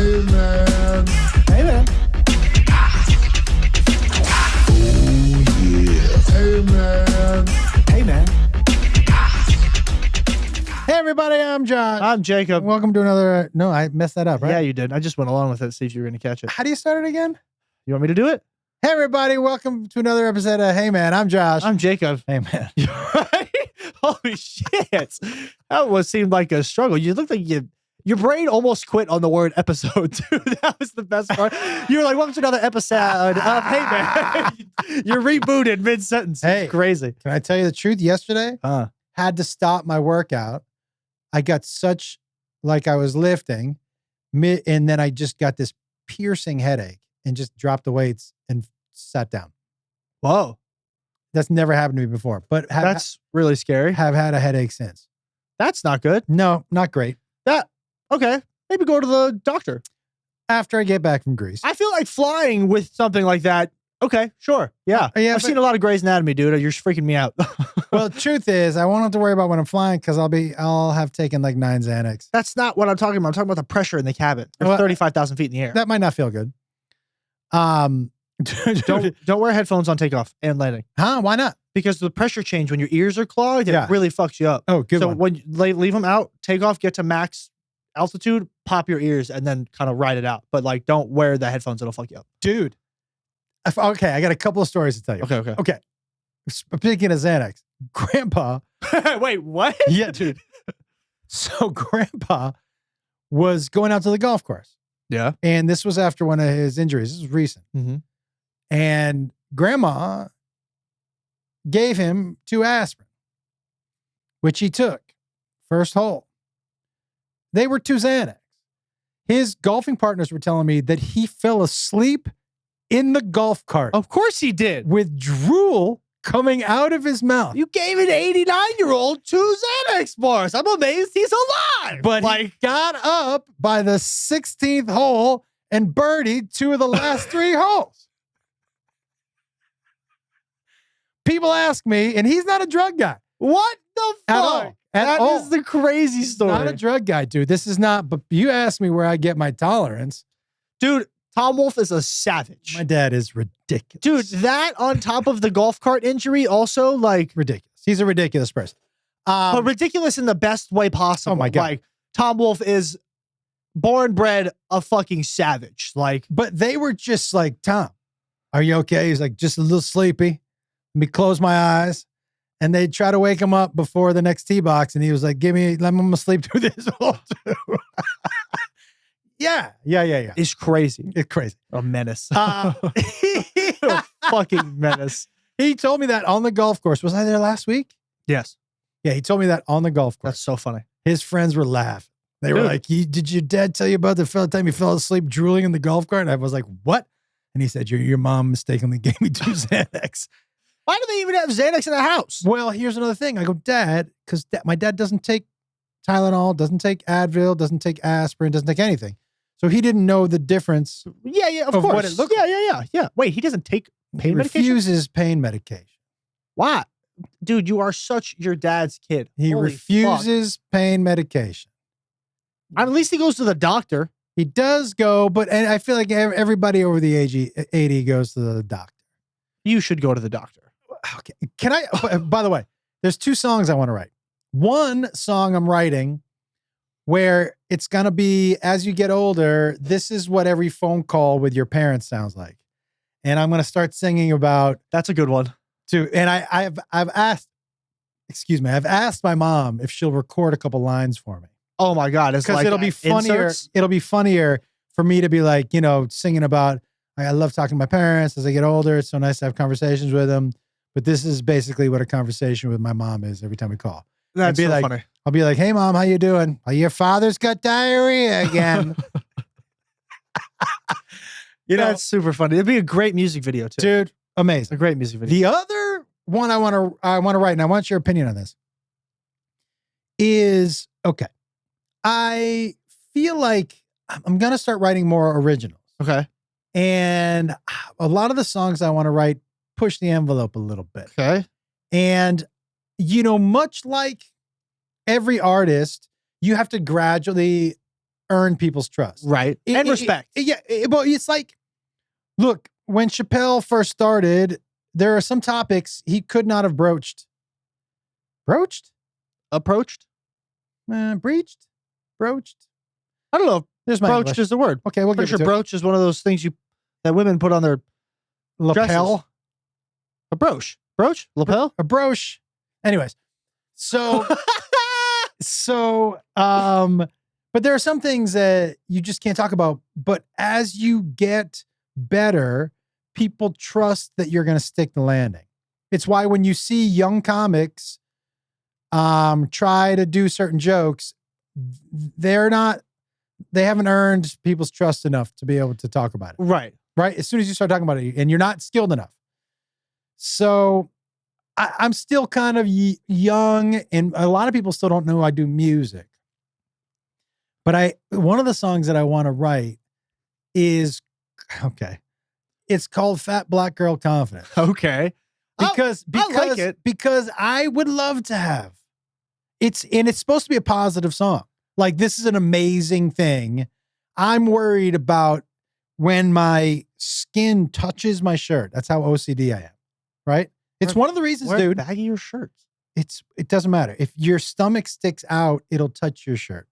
Hey man. Hey man. Oh yeah. Hey man. Hey man. Hey everybody, I'm Josh. I'm Jacob. Welcome to another. No, I messed that up, right? Yeah, you did. I just went along with it to see if you were going to catch it. How do you start it again? You want me to do it? Hey everybody, welcome to another episode of Hey Man. I'm Josh. I'm Jacob. Hey man. Right? Holy shit. That seemed like a struggle. You looked like your brain almost quit on the word episode, too. That was the best part. You were like, welcome to another episode of Hey Man. You're rebooted mid-sentence. Hey. It's crazy. Can I tell you the truth? Yesterday, Uh, had to stop my workout. I got such like I was lifting, and then I just got this piercing headache and just dropped the weights and sat down. whoa. That's never happened to me before, but That's really scary. have had a headache since. That's not good. No, not great. Okay. Maybe go to the doctor. After I get back from Greece. I feel like flying with something like that. Okay, sure. Yeah. Yeah, I've but- seen a lot of Grey's Anatomy, dude. You're freaking me out. Well, the truth is, I won't have to worry about when I'm flying because I'll have taken like 9 Xanax. That's not what I'm talking about. I'm talking about the pressure in the cabin. There's Well, 35,000 feet in the air. That might not feel good. Don't wear headphones on takeoff and landing Huh? Why not? because the pressure change when your ears are clogged, it Yeah. really fucks you up. Oh, good So one. when you leave them out, take off, get to max altitude, pop your ears, and then kind of ride it out. But like, don't wear the headphones; it'll fuck you up. Dude. Okay, I got a couple of stories to tell you. Okay. Okay. Speaking of Xanax, Grandpa. Wait, what? Yeah, dude. So Grandpa was going out to the golf course. Yeah. And this was after one of his injuries. This was recent. Mm-hmm. And Grandma gave him 2 aspirin, which he took first hole. They were 2 Xanax. His golfing partners were telling me that he fell asleep in the golf cart Of course he did. with drool coming out of his mouth. You gave an 89-year-old 2 Xanax bars. I'm amazed he's alive. But like, he got up by the 16th hole and birdied 2 of the last 3 holes. People ask me, and he's not a drug guy. what the fuck? At all. At That all. is the crazy story. Not a drug guy, dude. This is not, but you asked me where I get my tolerance. Dude, Tom Wolfe is a savage. My dad is ridiculous. Dude, that on top of the golf cart injury, also like, Ridiculous. He's a ridiculous person. but ridiculous in the best way possible. Oh my God. Like, Tom Wolfe is born bred a fucking savage. Like, But they were just like, Tom, are you okay? He's like, just a little sleepy. Let me close my eyes. And they try to wake him up before the next tee box. And he was like, let me sleep through this hole too. Yeah. it's crazy. It's crazy. A menace. Uh, A fucking menace. he told me that on the golf course. Was I there last week? Yes. Yeah, he told me that on the golf course. That's so funny. His friends were laughing. They were Dude. like, did your dad tell you about the time you fell asleep drooling in the golf cart? And I was like, what? And he said, your mom mistakenly gave me 2 Xanax. Why do they even have Xanax in the house? Well, here's another thing. I go, Dad, because my dad doesn't take Tylenol, doesn't take Advil, doesn't take aspirin, doesn't take anything. So he didn't know the difference. Yeah, of Of course. what it looked Yeah. Wait, he doesn't take He pain medication? refuses pain medication. Why? Dude, you are such your dad's kid. He Holy refuses pain medication. fuck. At least he goes to the doctor. He does go, and I feel like everybody over the age of 80 goes to the doctor. You should go to the doctor. Okay. Can I, by the way, there's 2 songs I want to write. One song I'm writing where it's going to be, as you get older, this is what every phone call with your parents sounds like. And I'm going to start singing about, That's a good one. too. And I've asked my mom if she'll record a couple lines for me. Oh my God. It's Because like it'll be funnier. inserts? It'll be funnier for me to be like, singing about, I love talking to my parents as I get older. It's so nice to have conversations with them. But this is basically what a conversation with my mom is every time we call. That's be so like- funny. I'll be like, hey, Mom, how you doing? Oh, your father's got diarrhea again. That's super funny. It'd be a great music video too. Dude, It's amazing. a great music video. The other one I want to write, and I want your opinion on this, is, okay, I feel like I'm going to start writing more originals. Okay. And a lot of the songs I want to write push the envelope a little bit. Okay. And, much like every artist, you have to gradually earned people's trust. Right. And respect. Well, it's like, look, when Chappelle first started, there are some topics he could not have broached. Broached? Approached? Breached? Broached? I don't know. There's my Broached English. is the word. Okay, we'll Pretty give sure it to it. brooch is one of those things that women put on their Lapel? dresses. A brooch. Brooch? Lapel? A brooch. Anyways, so but there are some things that you just can't talk about. But as you get better, people trust that you're going to stick the landing. It's why when you see young comics try to do certain jokes, they haven't earned people's trust enough to be able to talk about it. Right. Right. As soon as you start talking about it, and you're not skilled enough. So I'm still kind of young, and a lot of people still don't know I do music. But one of the songs that I want to write is, okay, it's called Fat Black Girl Confidence. Okay. Because I like it. Because I would love to have. It's supposed to be a positive song. Like, this is an amazing thing. I'm worried about when my skin touches my shirt. That's how OCD I am. Right? It's one of the reasons, dude. Baggy your shirts. It doesn't matter. If your stomach sticks out, it'll touch your shirt.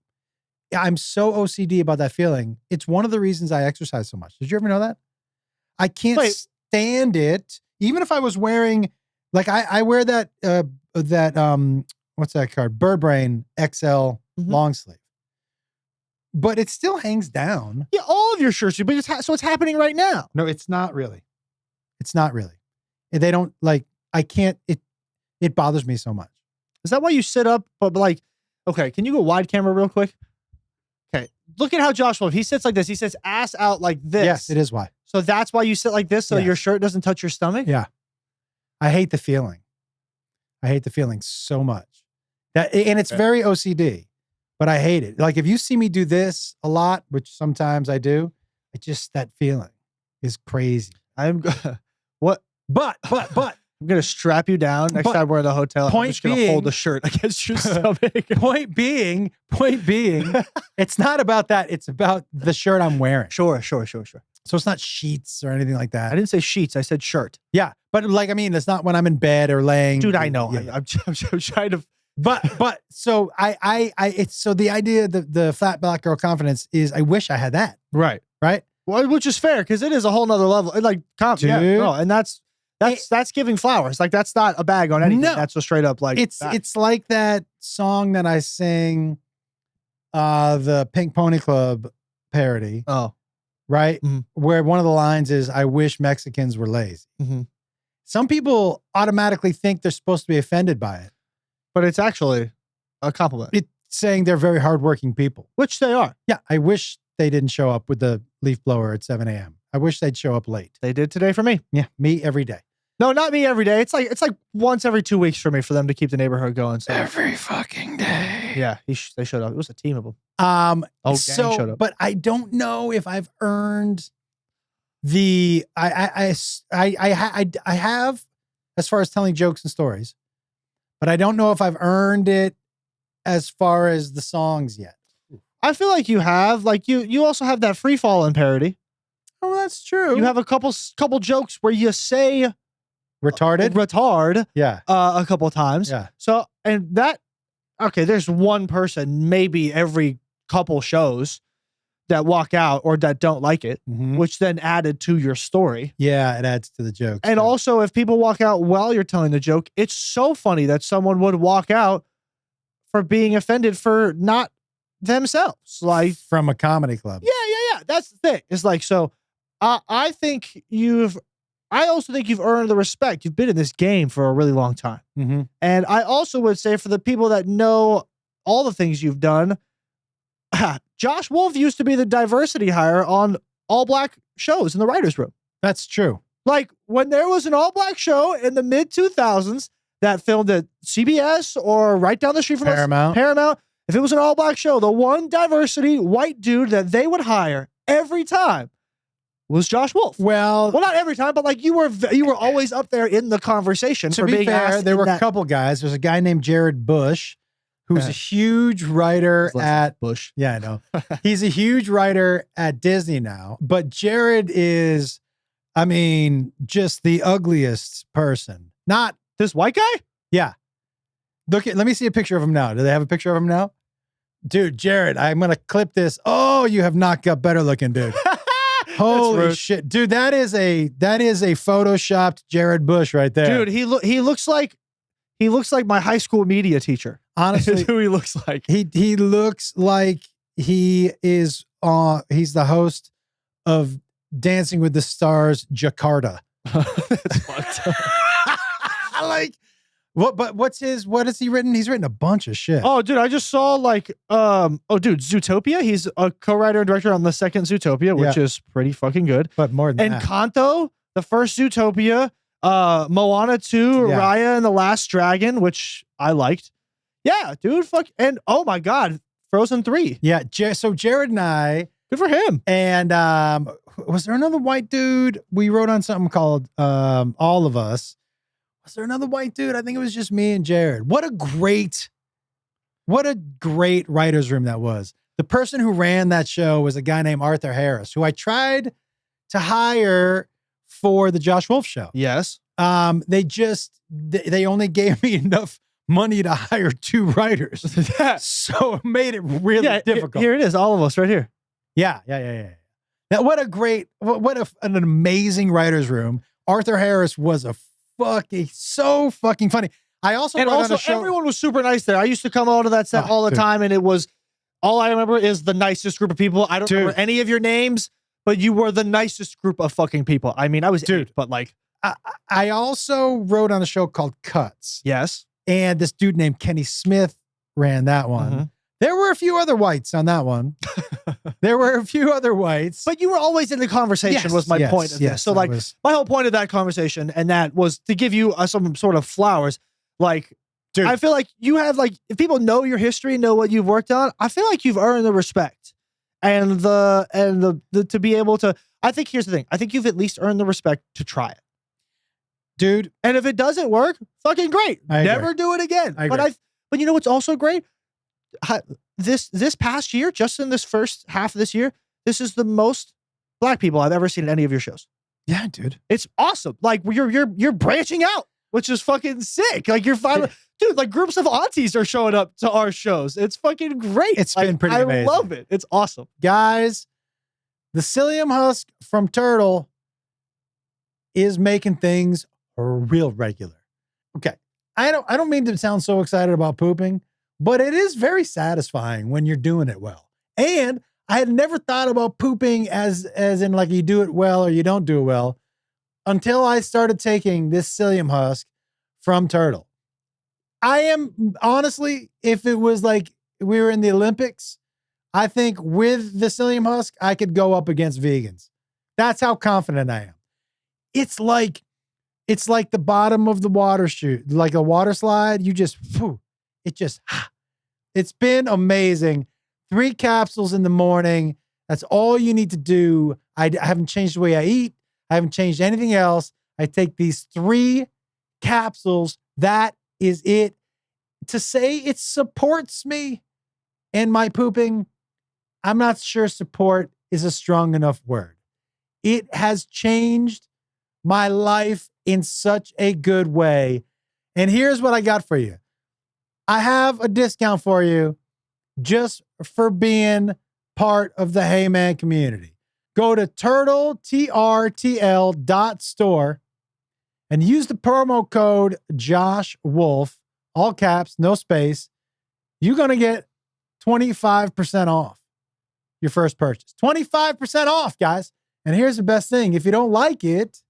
I'm so OCD about that feeling. It's one of the reasons I exercise so much. Did you ever know that? I can't stand it. Even if I was wearing, like, I wear that what's that card? Bird Brain XL long sleeve. But it still hangs down. Yeah, all of your shirts do, but so it's happening right now. No, it's not really. It's not really. They don't, like, I can't, it bothers me so much. Is that why you sit up? But like, okay, can you go wide camera real quick? Okay, look at how Josh Wolf, he sits like this. He sits ass out like this. Yes, it is why. So that's why you sit like this, so Yes. your shirt doesn't touch your stomach? Yeah. I hate the feeling. I hate the feeling so much. And it's very OCD, but I hate it. Like, if you see me do this a lot, which sometimes I do, that feeling is crazy. What? But I'm going to strap you down next time we're in the hotel. I'm just going to hold the shirt against your stomach. Point being, it's not about that. It's about the shirt I'm wearing. Sure. So it's not sheets or anything like that. I didn't say sheets. I said shirt. Yeah. But, like, I mean, it's not when I'm in bed or laying. Dude, I know. Yeah. I'm trying to. But so so the idea that the Fat Black Girl Confidence is, I wish I had that. Right. Well, which is fair, because it is a whole nother level. Like, Dude. Yeah, no, and that's giving flowers. Like, that's not a bag on anything. No. That's a straight up, like, it's like that song that I sing, the Pink Pony Club parody. Oh, right. Mhm. Where one of the lines is, "I wish Mexicans were lazy." Mhm. Some people automatically think they're supposed to be offended by it. but it's actually a compliment, It's saying they're very hardworking people. which they are. Yeah. I wish they didn't show up with the leaf blower at 7 a.m. I wish they'd show up late. They did today for me. Yeah. Me every day. No, not me every day. It's like once every 2 weeks for me, for them to keep the neighborhood going. So Every fucking day. yeah, they showed up. It was a team of them. Gang showed up. But I don't know if I've earned the I have, as far as telling jokes and stories, but I don't know if I've earned it as far as the songs yet. I feel like you have. Like, you also have that free falling parody. Oh, that's true. You have a couple jokes where you say retard Yeah. a couple of times. Yeah. So, and that, okay, there's one person maybe every couple shows that walk out or that don't like it, Mhm. which then added to your story. Yeah, it adds to the jokes. And too. also, if people walk out while you're telling the joke, it's so funny that someone would walk out for being offended for not themselves. Like, from a comedy club. yeah. That's the thing. It's like, so I also think you've earned the respect. You've been in this game for a really long time. Mm-hmm. And I also would say, for the people that know all the things you've done, Josh Wolf used to be the diversity hire on all black shows in the writer's room. That's true. Like, when there was an all black show in the mid 2000s that filmed at CBS or right down the street from Paramount. if it was an all black show, the one diversity white dude that they would hire every time was Josh Wolf. Well, Well, not every time, but like, you were always up there in the conversation. to for be being fair, asked there in were a that- couple guys. There's a guy named Jared Bush who's a huge writer at Bush. Yeah, I know. He's a huge writer at Disney now, but Jared is, I mean, just the ugliest person. Not This white guy? Yeah. Let me see a picture of him now. Do they have a picture of him now? Dude, Jared, I'm going to clip this. Oh, you have not got better looking, dude. Holy shit. Dude, that is a photoshopped Jared Bush right there. Dude, he looks like my high school media teacher. Honestly, That's who he looks like. He looks like he is he's the host of Dancing with the Stars Jakarta. That's fucked up. Like what has he written? He's written a bunch of shit. Oh, dude, I just saw Zootopia. He's a co-writer and director on the second Zootopia, which is pretty fucking good. But more than that. Encanto, the first Zootopia, Moana 2, Raya and the Last Dragon, which I liked. Yeah, dude, fuck. And oh my God, Frozen 3. Yeah, so Jared and I. Good for him. And was there another white dude? We wrote on something called All of Us. Was there another white dude? I think it was just me and Jared. What a great writer's room that was. The person who ran that show was a guy named Arthur Harris, who I tried to hire for the Josh Wolf show. Yes. They only gave me enough money to hire 2 writers. So it made it really difficult. Here it is, All of Us right here. Yeah. Now, what an amazing writer's room. Arthur Harris was so fucking funny. I also and wrote also on a show, everyone was super nice there. I used to come out to that set all the time, and it was all I remember is the nicest group of people. I don't remember any of your names, but you were the nicest group of fucking people. I mean, I was 8, but like I also wrote on a show called Cuts. Yes. And this dude named Kenny Smith ran that one. Mm-hmm. There were a few other whites on that one. But you were always in the conversation was my point of this. So like my whole point of that conversation, and that was to give you some sort of flowers. Like, dude, I feel like you have if people know your history, know what you've worked on, I feel like you've earned the respect and the to be able to, I think here's the thing. I think you've at least earned the respect to try it. Dude. And if it doesn't work, fucking great. Never do it again. But you know what's also great? This past year, just in this first half of this year, this is the most Black people I've ever seen in any of your shows. Yeah, dude. It's awesome. Like you're branching out, which is fucking sick. Like you're finally, dude, like groups of aunties are showing up to our shows. It's fucking great. It's been pretty amazing. I love it. It's awesome. Guys, the psyllium husk from Turtle is making things real regular. Okay. I don't mean to sound so excited about pooping, but it is very satisfying when you're doing it well. And I had never thought about pooping as in like you do it well or you don't do it well until I started taking this psyllium husk from Turtle. I am honestly, if it was like we were in the Olympics, I think with the psyllium husk, I could go up against vegans. That's how confident I am. It's like the bottom of the water chute, like a water slide. It's been amazing. 3 capsules in the morning. That's all you need to do. I haven't changed the way I eat. I haven't changed anything else. I take these 3 capsules. That is it. To say it supports me and my pooping, I'm not sure support is a strong enough word. It has changed my life in such a good way. And here's what I got for you. I have a discount for you just for being part of the Hey Man community. Go to turtl.store and use the promo code Josh Wolf, all caps, no space. You're going to get 25% off your first purchase. 25% off, guys. And here's the best thing. If you don't like it,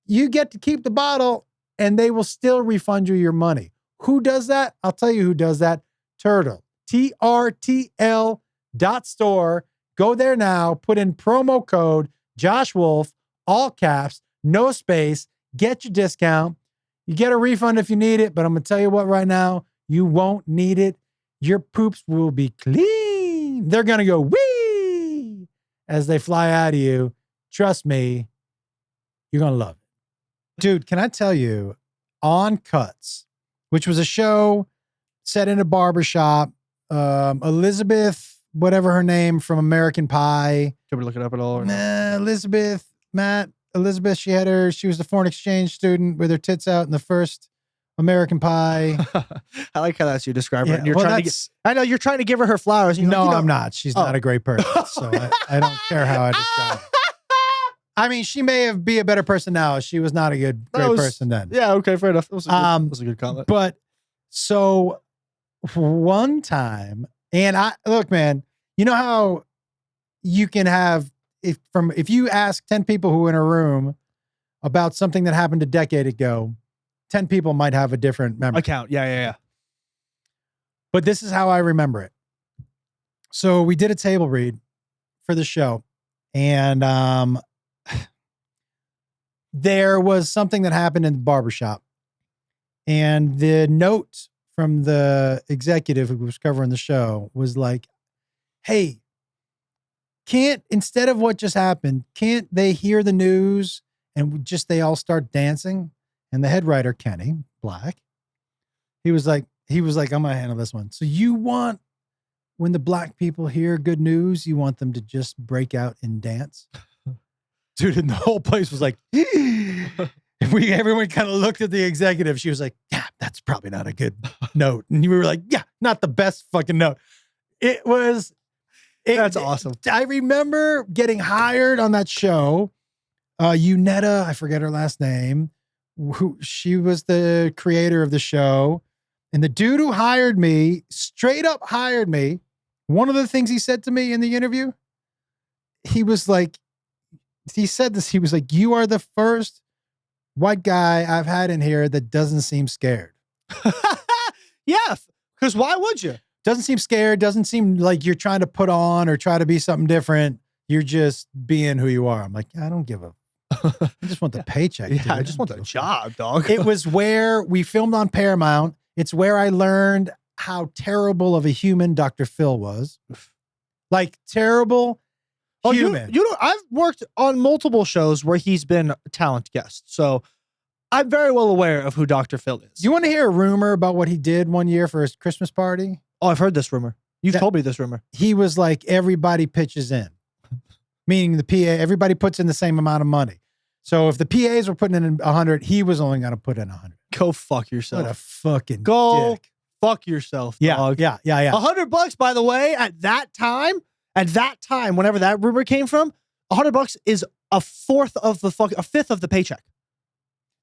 you get to keep the bottle and they will still refund you your money. Who does that? I'll tell you who does that. Turtle. TRTL.store. Go there now. Put in promo code Josh Wolf, all caps, no space. Get your discount. You get a refund if you need it, but I'm going to tell you what right now, you won't need it. Your poops will be clean. They're going to go wee as they fly out of you. Trust me, you're going to love it. Dude, can I tell you, on Cuts, which was a show set in a barbershop. Elizabeth, whatever her name from American Pie. Can we look it up at all? Or no? Nah, Elizabeth, she was the foreign exchange student with her tits out in the first American Pie. I like how that's you describe her. Yeah, And you're well, trying to I know you're trying to give her flowers. And you're No, like, I'm not. She's not a great person. So I don't care how I describe her. I mean, she may be a better person now. She was not a great person then. Yeah, okay, fair enough. That was a good comment. But so one time, and look, man, you know how you can have if you ask 10 people who are in a room about something that happened a decade ago, 10 people might have a different memory. Account. Yeah. But this is how I remember it. So we did a table read for the show, and there was something that happened in the barbershop, and the note from the executive who was covering the show was like, hey, instead of what just happened, can't they hear the news and they all start dancing? And the head writer, Kenny Black, he was like, I'm going to handle this one. So you want, when the black people hear good news, you want them to just break out and dance? Dude, and the whole place was like, everyone kind of looked at the executive. She was like, yeah, that's probably not a good note. And we were like, yeah, not the best fucking note. That's awesome. I remember getting hired on that show. Unetta, I forget her last name, she was the creator of the show. And the dude who hired me, straight up hired me, one of the things he said to me in the interview, he said this, he was like, you are the first white guy I've had in here that doesn't seem scared. Yeah, because why would you? Doesn't seem scared, doesn't seem like you're trying to put on or try to be something different. You're just being who you are. I'm like, I don't give a I just want the paycheck. Yeah, dude. I just want the job, dog. It was where we filmed on Paramount. It's where I learned how terrible of a human Dr. Phil was. Like terrible human. You know, I've worked on multiple shows where he's been a talent guest. So I'm very well aware of who Dr. Phil is. You want to hear a rumor about what he did one year for his Christmas party? Oh, I've heard this rumor. You've told me this rumor. He was like, everybody pitches in. Meaning the PA, everybody puts in the same amount of money. So if the PAs were putting in 100, he was only going to put in 100. Go fuck yourself. What a fucking dick. Fuck yourself, Yeah, dog. yeah. $100, by the way, at that time, whenever that rumor came from, $100 is a fifth of the paycheck.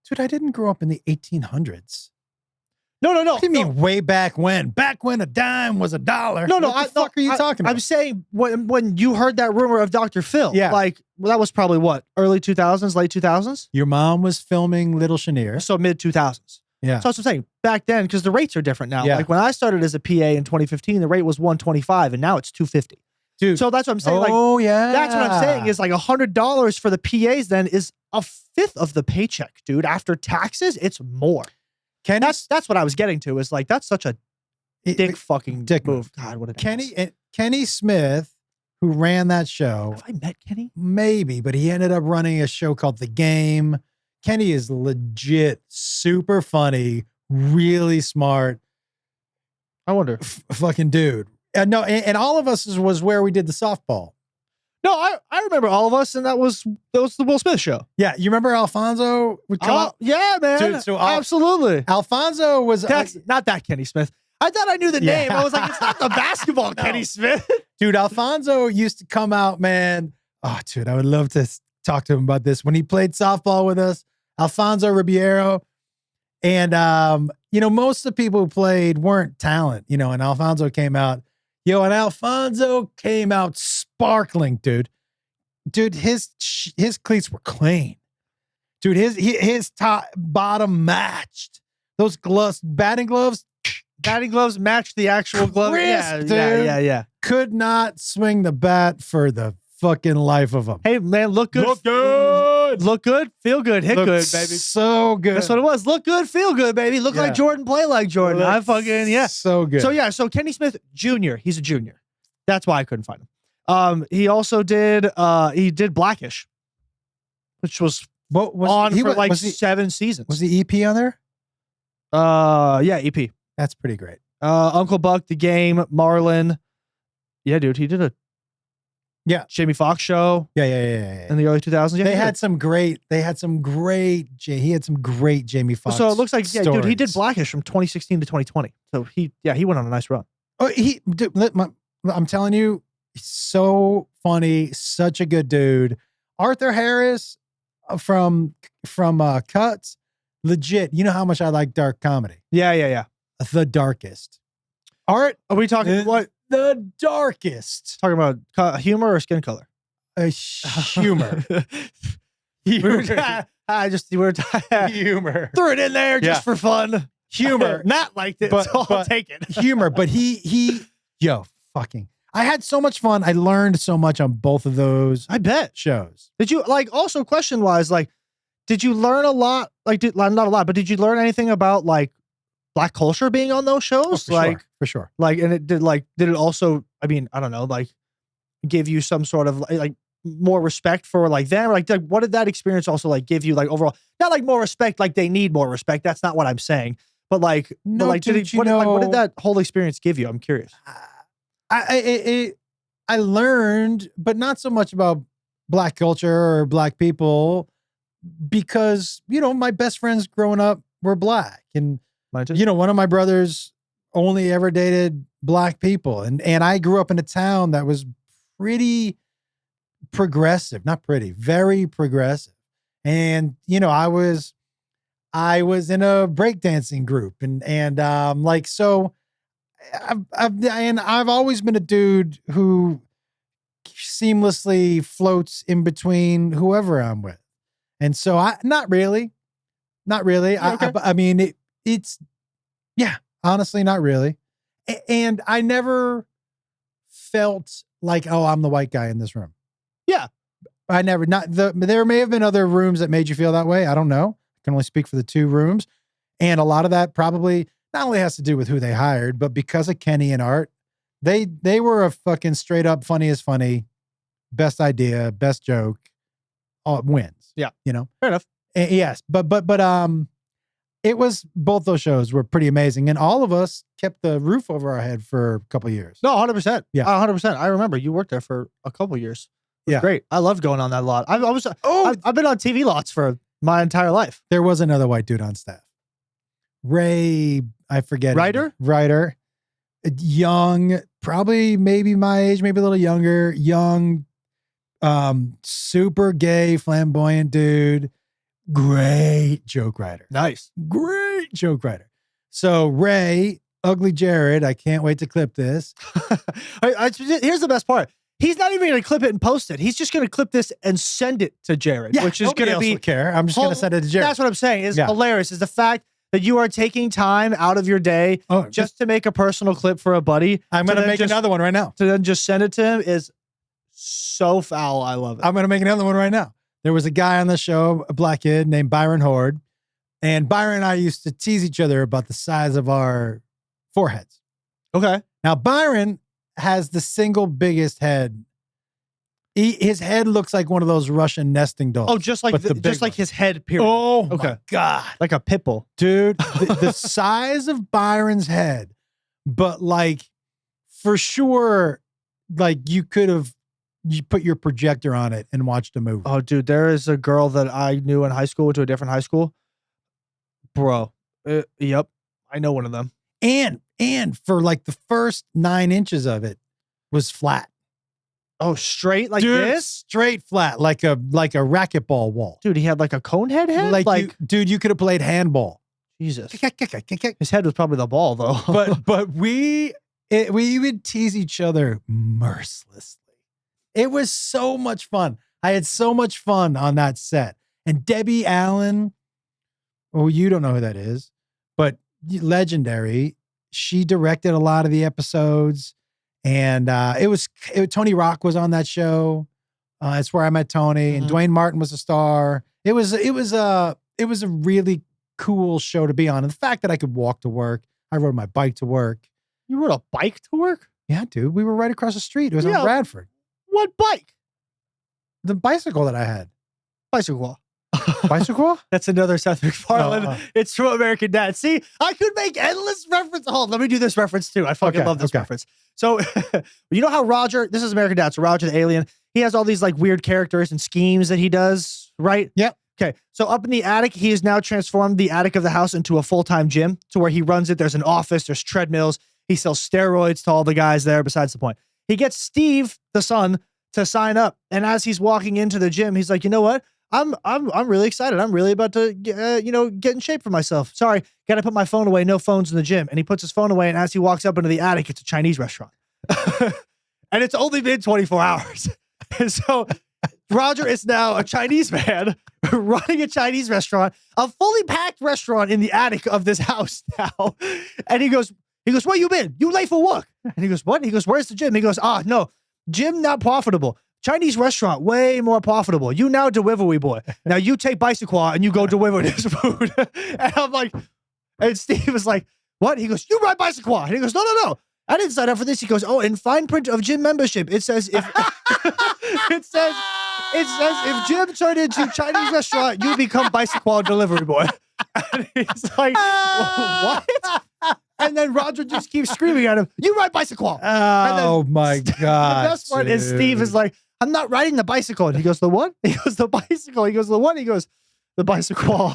Dude, I didn't grow up in the 1800s. No. What do you mean way back when? Back when a dime was $1. No, what the fuck are you talking about? I'm saying when you heard that rumor of Dr. Phil, Yeah. like that was probably what, early 2000s, late 2000s? Your mom was filming Little Chenier. So mid 2000s. Yeah. So that's what I'm saying. Back then, because the rates are different now. Yeah. Like when I started as a PA in 2015, the rate was $125 and now it's $250. Dude. So that's what I'm saying. Oh, yeah. That's what I'm saying is like $100 for the PAs then is a fifth of the paycheck, dude. After taxes, it's more. That's what I was getting to. Is like that's such a dick move. God, what a Kenny Smith, who ran that show. Have I met Kenny? Maybe, but he ended up running a show called The Game. Kenny is legit super funny, really smart. I wonder. Fucking dude. No, and all of us was where we did the softball. No, I remember all of us, and that was the Will Smith show. Yeah, you remember Alfonso would come up? Yeah, man. Dude, so absolutely. Alfonso was That's not that Kenny Smith. I thought I knew the name. I was like, it's not the basketball Kenny Smith. Dude, Alfonso used to come out, man. Oh, dude, I would love to talk to him about this. When he played softball with us, Alfonso Ribeiro. And, most of the people who played weren't talent, and Alfonso came out. And Alfonso came out sparkling, dude. Dude, his cleats were clean. Dude, his top bottom matched. Those gloves, batting gloves matched the actual glove. Crisp, Yeah. Could not swing the bat for the fucking life of him. Hey, man, look good. Look good, feel good, hit good, baby. So good. That's what it was. Look good, feel good, baby. Look like Jordan, play like Jordan. I fucking, So good. So Kenny Smith Jr., he's a junior. That's why I couldn't find him. He also did Blackish, which was for 7 seasons. Was the EP on there? Yeah, EP. That's pretty great. Uncle Buck, The Game, Marlon. Yeah, dude, he did a Jamie Foxx show. Yeah. In the early 2000s. Yeah, They had some great. He had some great Jamie Foxx. So it looks like, yeah, dude, he did stories. Blackish from 2016 to 2020. So he went on a nice run. Oh, I'm telling you, he's so funny, such a good dude. Arthur Harris from Cuts, legit. You know how much I like dark comedy. Yeah. The darkest. Art, Are we talking what? the darkest. Talking about humor or skin color? Humor. Humor. We're Humor. threw it in there just for fun. Humor. Not liked it, so I'll take it. Humor, but fucking. I had so much fun. I learned so much on both of those I bet. shows. Did you also question wise, did you learn a lot? Not a lot, but did you learn anything about Black culture being on those shows? For sure. And it did it also, I mean, I don't know, give you some sort of more respect for them? What did that experience also give you overall? Not more respect, they need more respect. That's not what I'm saying. But what did that whole experience give you? I'm curious. I learned, but not so much about Black culture or Black people, because my best friends growing up were Black, and one of my brothers only ever dated Black people, and I grew up in a town that was pretty progressive, very progressive, and I was in a breakdancing group, and so. I've always been a dude who seamlessly floats in between whoever I'm with, and so not really. Yeah, okay. I mean, it's honestly, not really, and I never felt like, oh, I'm the white guy in this room. Yeah, I never. There may have been other rooms that made you feel that way. I don't know. I can only speak for the 2 rooms, and a lot of that probably not only has to do with who they hired, but because of Kenny and Art, they were a fucking straight up funny as funny, best idea, best joke, wins. Yeah, fair enough. Yes, but it was, both those shows were pretty amazing, and all of us kept the roof over our head for a couple of years. No, 100%. Yeah, 100%. I remember you worked there for a couple of years. It was great. I loved going on that lot. I've been on TV lots for my entire life. There was another white dude on staff. Ray, I forget. Ryder. Young, probably maybe my age, maybe a little younger. Young, super gay, flamboyant dude. Great joke writer. Nice. Great joke writer. So Ray, Ugly Jared, I can't wait to clip this. Here's the best part. He's not even going to clip it and post it. He's just going to clip this and send it to Jared, which is going to be care. I'm just going to send it to Jared. That's what I'm saying. Is hilarious. Is the fact that you are taking time out of your day just to make a personal clip for a buddy. I'm going to make another one right now. To then just send it to him is so foul. I love it. I'm going to make another one right now. There was a guy on the show, a Black kid named Byron Horde, and Byron and I used to tease each other about the size of our foreheads. Okay. Now, Byron has the single biggest head. His head looks like one of those Russian nesting dolls. Oh, just like his head, period. Oh, my God. Like a pit bull. Dude, the size of Byron's head, but for sure, you put your projector on it and watched a movie. Oh, dude, there is a girl that I knew in high school, went to a different high school. Bro. Yep. I know one of them. And for the first 9 inches of it was flat. Oh, straight dude, this? Straight flat, like a racquetball wall. Dude, he had a cone head? Dude, you could have played handball. Jesus. His head was probably the ball, though. but we would tease each other mercilessly. It was so much fun. I had so much fun on that set. And Debbie Allen, you don't know who that is, but legendary. She directed a lot of the episodes. And Tony Rock was on that show. It's where I met Tony, and Dwayne Martin was a star. It was a really cool show to be on. And the fact that I could walk to work, I rode my bike to work. You rode a bike to work? Yeah, dude. We were right across the street. It was on Bradford. What bike? The bicycle that I had. Bicycle. Bicycle? That's another Seth MacFarlane. Oh, oh. It's from American Dad. See, I could make endless references. Hold on, let me do this reference too. I fucking Okay, love this okay. reference. So, you know how Roger, this is American Dad, so Roger the alien, he has all these like weird characters and schemes that he does, right? Yep. Okay, so up in the attic, he has now transformed the attic of the house into a full-time gym to where he runs it. There's an office, there's treadmills. He sells steroids to all the guys there, besides the point. He gets Steve, the son, to sign up. And as he's walking into the gym, he's like, you know what? I'm really excited. I'm really about to, get in shape for myself. Sorry, got to put my phone away. No phones in the gym. And he puts his phone away. And as he walks up into the attic, it's a Chinese restaurant. And it's only been 24 hours. And so Roger is now a Chinese man running a Chinese restaurant, a fully packed restaurant in the attic of this house now. And he goes, where you been? You late for work. And he goes, what? He goes, where's the gym? He goes, no, gym not profitable. Chinese restaurant, way more profitable. You now delivery boy. Now you take bicycle and you go deliver this food. And I'm like, and Steve was like, what? He goes, you ride bicycle. And he goes, no. I didn't sign up for this. He goes, oh, in fine print of gym membership, it says if it says if gym turned into Chinese restaurant, you become bicycle delivery boy. And he's like, what? And then Roger just keeps screaming at him, you ride bicycle. Oh my God. The best part is Steve is like, I'm not riding the bicycle. And he goes, the what? He goes, the bicycle. He goes, the what? He goes, the bicycle.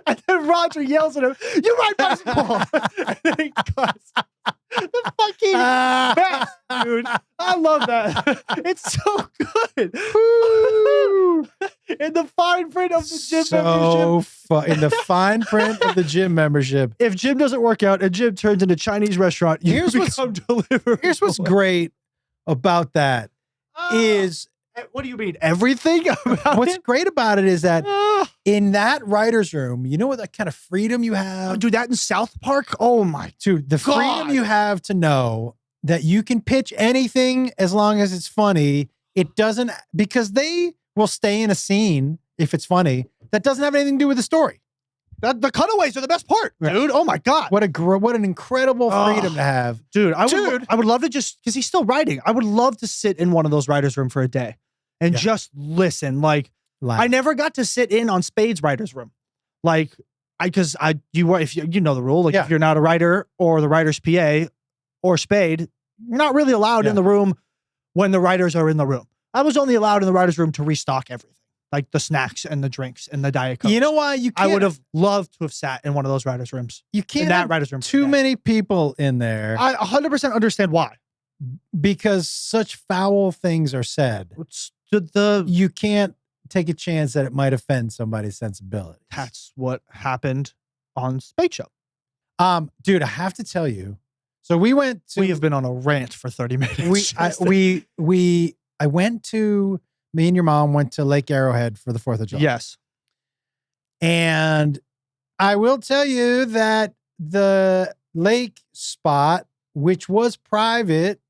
And then Roger yells at him, you ride bicycle. And then he goes, the fucking best, dude. I love that. It's so good. In the fine print of the gym membership. In the fine print of the gym membership. If gym doesn't work out and gym turns into Chinese restaurant, you become delivery. Here's what's great about that is what do you mean? Everything about what's it? great about it is that in that writer's room, you know what that kind of freedom you have? Do that in South Park? Oh my Dude, the God. freedom you have to know that you can pitch anything as long as it's funny. It doesn't, because they will stay in a scene if it's funny that doesn't have anything to do with the story. The cutaways are the best part, dude. Oh my God. What an incredible freedom to have. Dude, I would love to just, because he's still writing, I would love to sit in one of those writer's room for a day and just listen. Like, I never got to sit in on Spade's writer's room. Like, if you know the rule, like if you're not a writer or the writer's PA or Spade, you're not really allowed in the room when the writers are in the room. I was only allowed in the writer's room to restock everything. Like the snacks and the drinks and the Diet Coke. You know why you can't? I would have loved to have sat in one of those writers' rooms. You can't in that have writers' room. too many people in there. I 100% understand why. Because such foul things are said. You can't take a chance that it might offend somebody's sensibility. That's what happened on Spade Show. Dude, I have to tell you. So we went to. We have been on a rant for 30 minutes. Me and your mom went to Lake Arrowhead for the 4th of July. Yes. And I will tell you that the lake spot, which was private,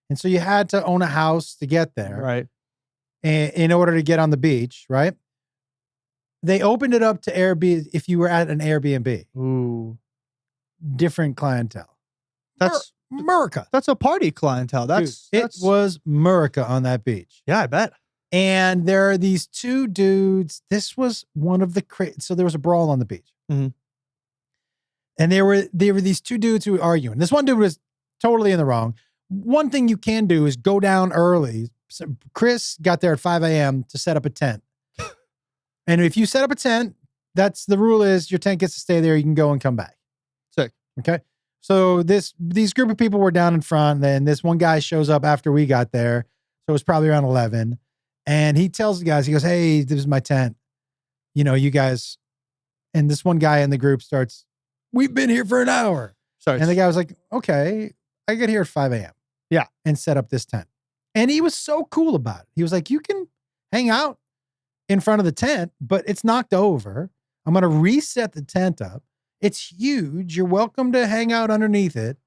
and so you had to own a house to get there. Right. In order to get on the beach, right? They opened it up to Airbnb if you were at an Airbnb. Ooh. Different clientele. That's America. That's a party clientele. It was America on that beach. Yeah, I bet. And there are these two dudes. This was one of the so there was a brawl on the beach. Mm-hmm. And there were these two dudes who were arguing. This one dude was totally in the wrong. One thing you can do is go down early. So Chris got there at 5 a.m. to set up a tent. And if you set up a tent, that's the rule is your tent gets to stay there. You can go and come back. Sick. Okay. So these group of people were down in front. And then this one guy shows up after we got there. So it was probably around 11. And he tells the guys, he goes, hey, this is my tent. You know, you guys. And this one guy in the group starts, we've been here for an hour. Sorry. And the guy was like, okay, I get here at 5 a.m. Yeah. And set up this tent. And he was so cool about it. He was like, you can hang out in front of the tent, but it's knocked over. I'm going to reset the tent up. It's huge. You're welcome to hang out underneath it.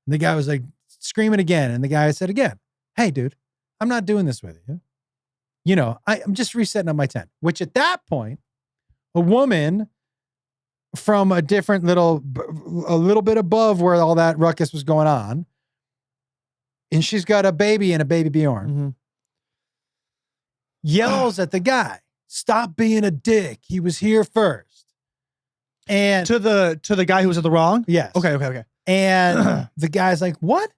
And the guy was like screaming again. And the guy said again, hey, dude, I'm not doing this with you. You know, I'm just resetting up my tent, which at that point, a woman from a different a little bit above where all that ruckus was going on, and she's got a baby and a baby Bjorn, yells at the guy. stop being a dick. He was here first. And To the guy who was in the wrong? yes. Okay. And the guy's like, what?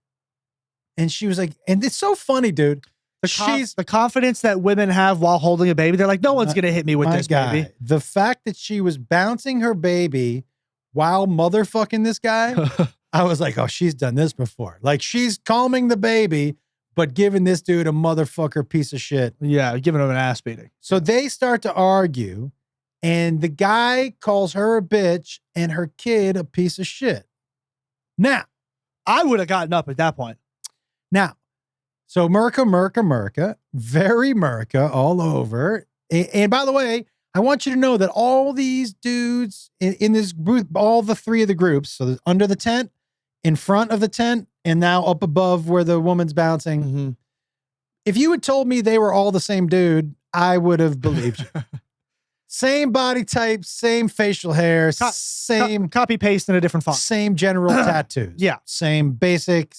And she was like, and it's so funny, dude. The confidence that women have while holding a baby. They're like, no one's going to hit me with My this, guy, baby. the fact that she was bouncing her baby while motherfucking this guy, I was like, oh, she's done this before. Like, she's calming the baby, but giving this dude a motherfucker piece of shit. Yeah, giving him an ass beating. So they start to argue, and the guy calls her a bitch and her kid a piece of shit. Now, I would have gotten up at that point. So Merca, very Merca all over. And by the way, I want you to know that all these dudes in this group, all the three of the groups, so under the tent, in front of the tent, and now up above where the woman's bouncing. Mm-hmm. If you had told me they were all the same dude, I would have believed you. Same body type, same facial hair, same copy paste in a different font. same general tattoos. Yeah. Same basic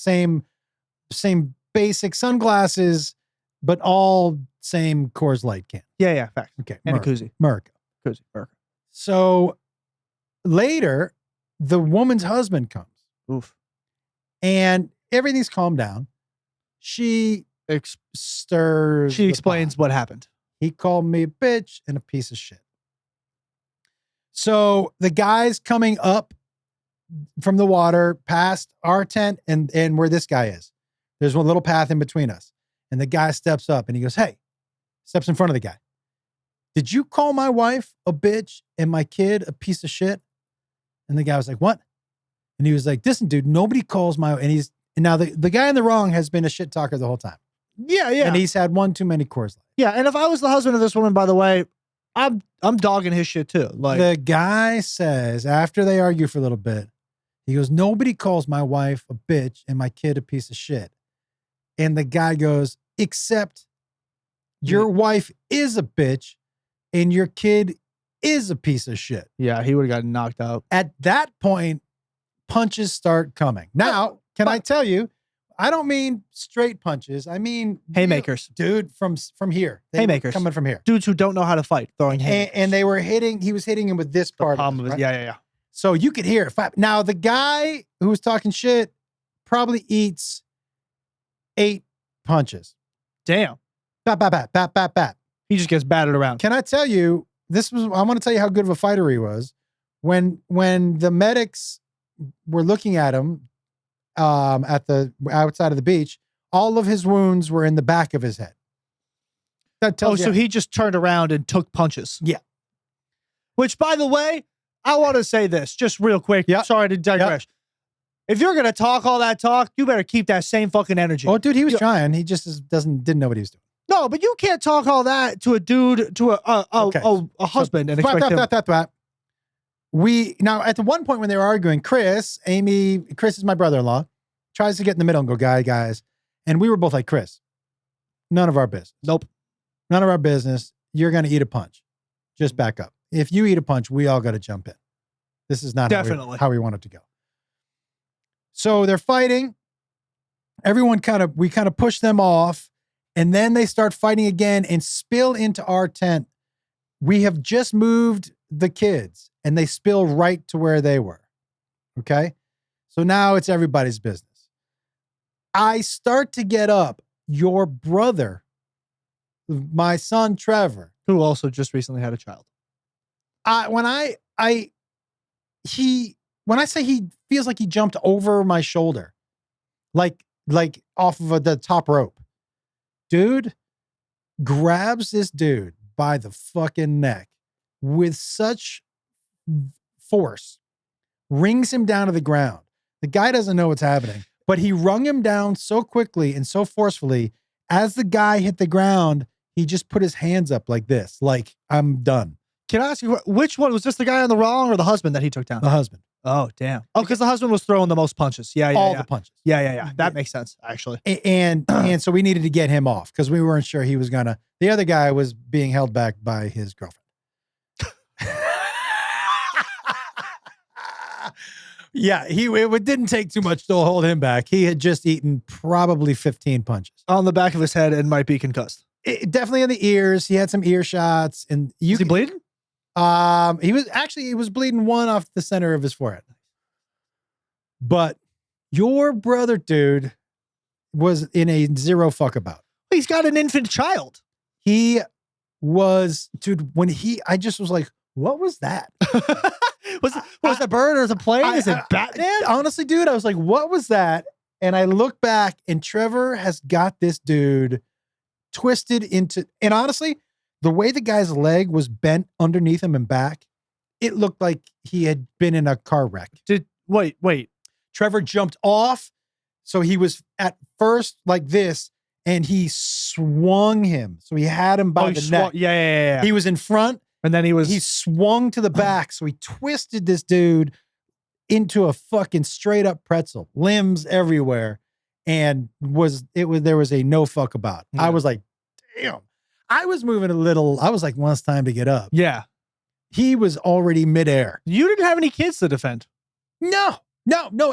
sunglasses, but all same Coors Light can. Yeah, fact. Okay. And a koozie. Merca. So later, the woman's husband comes. Oof. And everything's calmed down. She stirs. She the explains pot. what happened. He called me a bitch and a piece of shit. So the guy's coming up from the water past our tent and where this guy is. There's one little path in between us. And the guy steps up and he goes, hey, steps in front of the guy. Did you call my wife a bitch and my kid a piece of shit? And the guy was like, what? And he was like, listen, dude, nobody calls my, and now the guy in the wrong has been a shit talker the whole time. Yeah. And he's had one too many Coors Light. Yeah, and if I was the husband of this woman, by the way, I'm dogging his shit too. Like, the guy says, after they argue for a little bit, he goes, nobody calls my wife a bitch and my kid a piece of shit. And the guy goes, except your wife is a bitch and your kid is a piece of shit. yeah, he would have gotten knocked out. At that point, punches start coming. Now, can I tell you, I don't mean straight punches. I mean Haymakers. dude, from here. They were Haymakers. coming from here. Dudes who don't know how to fight throwing haymakers. And they were he was hitting him with this part palm of of it, his, right? yeah. So you could hear it. Now, the guy who was talking shit probably eats 8 punches. Damn. Bat, bat, bat, bat, bat, bat. He just gets battered around. Can I tell you, I want to tell you how good of a fighter he was. When the medics were looking at him at the outside of the beach, all of his wounds were in the back of his head. That tells you. So he just turned around and took punches. Yeah. Which, by the way, I want to say this just real quick. Yeah. Sorry to digress. If you're gonna talk all that talk, you better keep that same fucking energy. Oh, dude, he was trying. He just didn't know what he was doing. No, but you can't talk all that to a dude, to a husband, and expect him. We now at the one point when they were arguing, Chris is my brother-in-law, tries to get in the middle and go, guys, and we were both like, Chris, none of our business. Nope. None of our business. You're gonna eat a punch. Just back up. If you eat a punch, we all got to jump in. This is not Definitely how we want it to go. So they're fighting. We kind of push them off, and then they start fighting again and spill into our tent. We have just moved the kids, and they spill right to where they were. Okay? So now it's everybody's business. I start to get up. Your brother, my son Trevor, who also just recently had a child. When I say he feels like he jumped over my shoulder, like off of the top rope, dude grabs this dude by the fucking neck with such force, rings him down to the ground. The guy doesn't know what's happening, but he wrung him down so quickly and so forcefully. As the guy hit the ground, he just put his hands up like this, like, I'm done. Can I ask you, which one was this, the guy on the wrong or the husband that he took down? The husband. Oh, damn. Oh, because the husband was throwing the most punches. Yeah. All the punches. Yeah. That makes sense, actually. And so we needed to get him off because we weren't sure he was gonna. The other guy was being held back by his girlfriend. Yeah, it didn't take too much to hold him back. He had just eaten probably 15 punches On the back of his head and might be concussed. definitely in the ears. He had some ear shots, and Is he bleeding? He was bleeding one off the center of his forehead. But your brother, dude, was in a zero fuck about. He's got an infant child. He was, dude, I just was like, what was that? was it a bird or is it a plane? Is it Batman? Honestly, dude, I was like, what was that? And I look back and Trevor has got this dude twisted into, and honestly, the way the guy's leg was bent underneath him and back, it looked like he had been in a car wreck. Wait. Trevor jumped off. So he was at first like this and he swung him. So he had him by the neck. Yeah. He was in front. And then he swung to the back. So he twisted this dude into a fucking straight up pretzel, limbs everywhere. And there was a no fuck about. Yeah. I was like, damn. I was moving a little. I was like, well, it's time to get up. Yeah. He was already midair. You didn't have any kids to defend. No.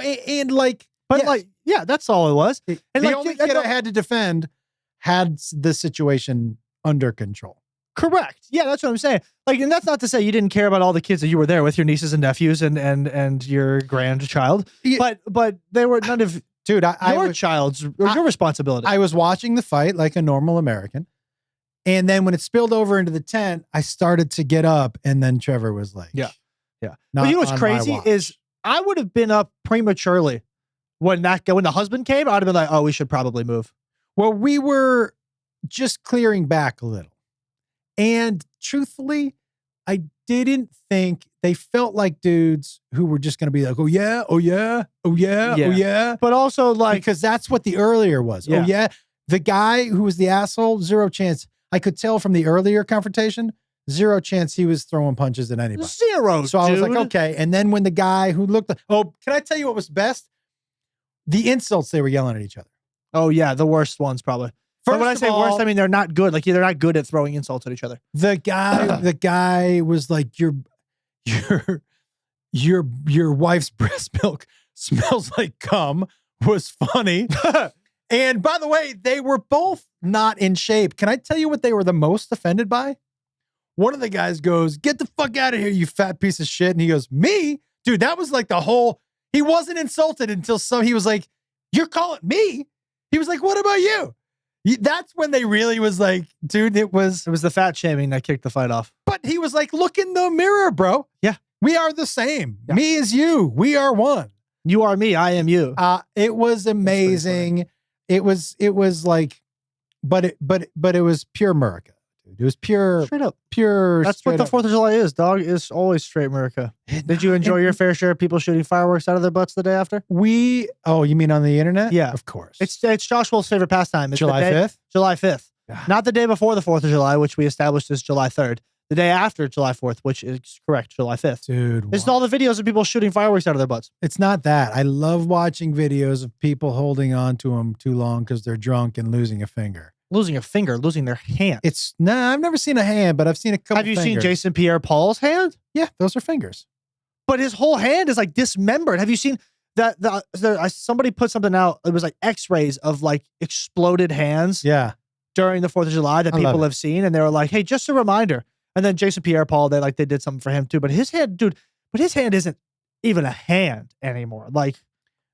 And like, But that's all it was. And And the like, only kid I had to defend had the situation under control. Correct. Yeah, that's what I'm saying. Like, and that's not to say you didn't care about all the kids that you were there with, your nieces and nephews and your grandchild. Yeah. But they were none of Dude, your child's or your responsibility. I was watching the fight like a normal American. And then when it spilled over into the tent, I started to get up. And then Trevor was like, Yeah. Not But you know what's on my crazy watch. is I would have been up prematurely when the husband came. I'd have been like, oh, we should probably move. Well, we were just clearing back a little. And truthfully, I didn't think they felt like dudes who were just going to be like, oh yeah. But also like, Because that's what the earlier was. Yeah. Oh yeah. The guy who was the asshole, zero chance. I could tell from the earlier confrontation, zero chance he was throwing punches at anybody. zero. So I was like, dude. okay. And then when the guy who looked, can I tell you what was best? The insults they were yelling at each other. Oh yeah, the worst ones probably. But when I of say all, worst, I mean they're not good. Like they're not good at throwing insults at each other. the guy was like, your wife's breast milk smells like cum was funny. And by the way, they were both not in shape. Can I tell you what they were the most offended by? One of the guys goes, get the fuck out of here, you fat piece of shit. And he goes, me? Dude, that was like he wasn't insulted until he was like, you're calling me? He was like, what about you? That's when they really was like, dude, it was the fat shaming that kicked the fight off. But he was like, look in the mirror, bro. Yeah. We are the same. Yeah. Me is you. We are one. You are me. I am you. It was amazing. It was like, but it was pure America. Dude. It was pure, Straight up. pure. That's what the up. 4th of July is, dog. It's always straight America. Did you enjoy your fair share of people shooting fireworks out of their butts the day after? You mean on the internet? Yeah. Of course. It's Josh Wolf's favorite pastime. It's July the day- 5th? July 5th. Ah. Not the day before the 4th of July, which we established is July 3rd. The day after July 4th, which is correct, July 5th. Dude. It's all the videos of people shooting fireworks out of their butts. It's not that. I love watching videos of people holding on to them too long because they're drunk and losing a finger. Losing a finger, losing their hand. I've never seen a hand, but I've seen a couple. Have you seen fingers. Jason Pierre-Paul's hand? Yeah, those are fingers. But his whole hand is like dismembered. Have you seen that? Somebody put something out. It was like X-rays of like exploded hands. Yeah. During the 4th of July that I love people it. have seen, and they were like, "Hey, just a reminder." And then Jason Pierre-Paul, they did something for him too. But his hand, dude, his hand isn't even a hand anymore. Like,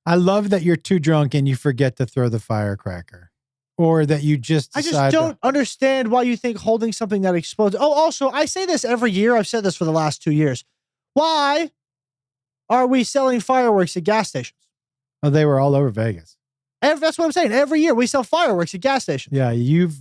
I love that you're too drunk and you forget to throw the firecracker, or that you just. I just decide don't understand why you think holding something that explodes. Oh, also, I say this every year. I've said this for the last 2 years. Why are we selling fireworks at gas stations? Oh, they were all over Vegas. That's what I'm saying. Every year we sell fireworks at gas stations. Yeah, you've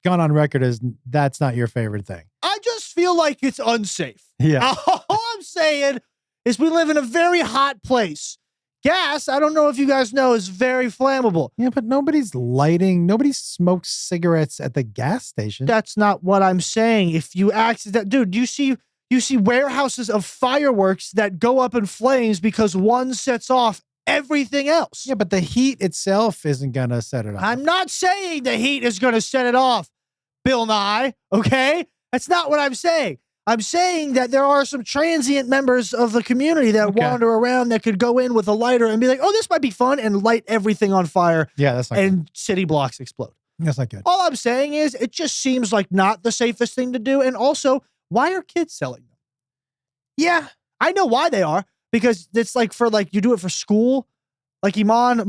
gone on record as that's not your favorite thing. I just feel like it's unsafe. Yeah. All I'm saying is we live in a very hot place. Gas, I don't know if you guys know, is very flammable. Yeah, but nobody smokes cigarettes at the gas station. That's not what I'm saying. If you dude, you see warehouses of fireworks that go up in flames because one sets off everything else. Yeah, but the heat itself isn't gonna set it off. I'm not saying the heat is going to set it off, Bill Nye, okay? That's not what I'm saying. I'm saying that there are some transient members of the community that wander around that could go in with a lighter and be like, oh, this might be fun, and light everything on fire. Yeah, that's not and city blocks explode. That's not good. All I'm saying is it just seems like not the safest thing to do. And also, why are kids selling them? Yeah. I know why they are, because it's like for like, you do it for school. Like Iman,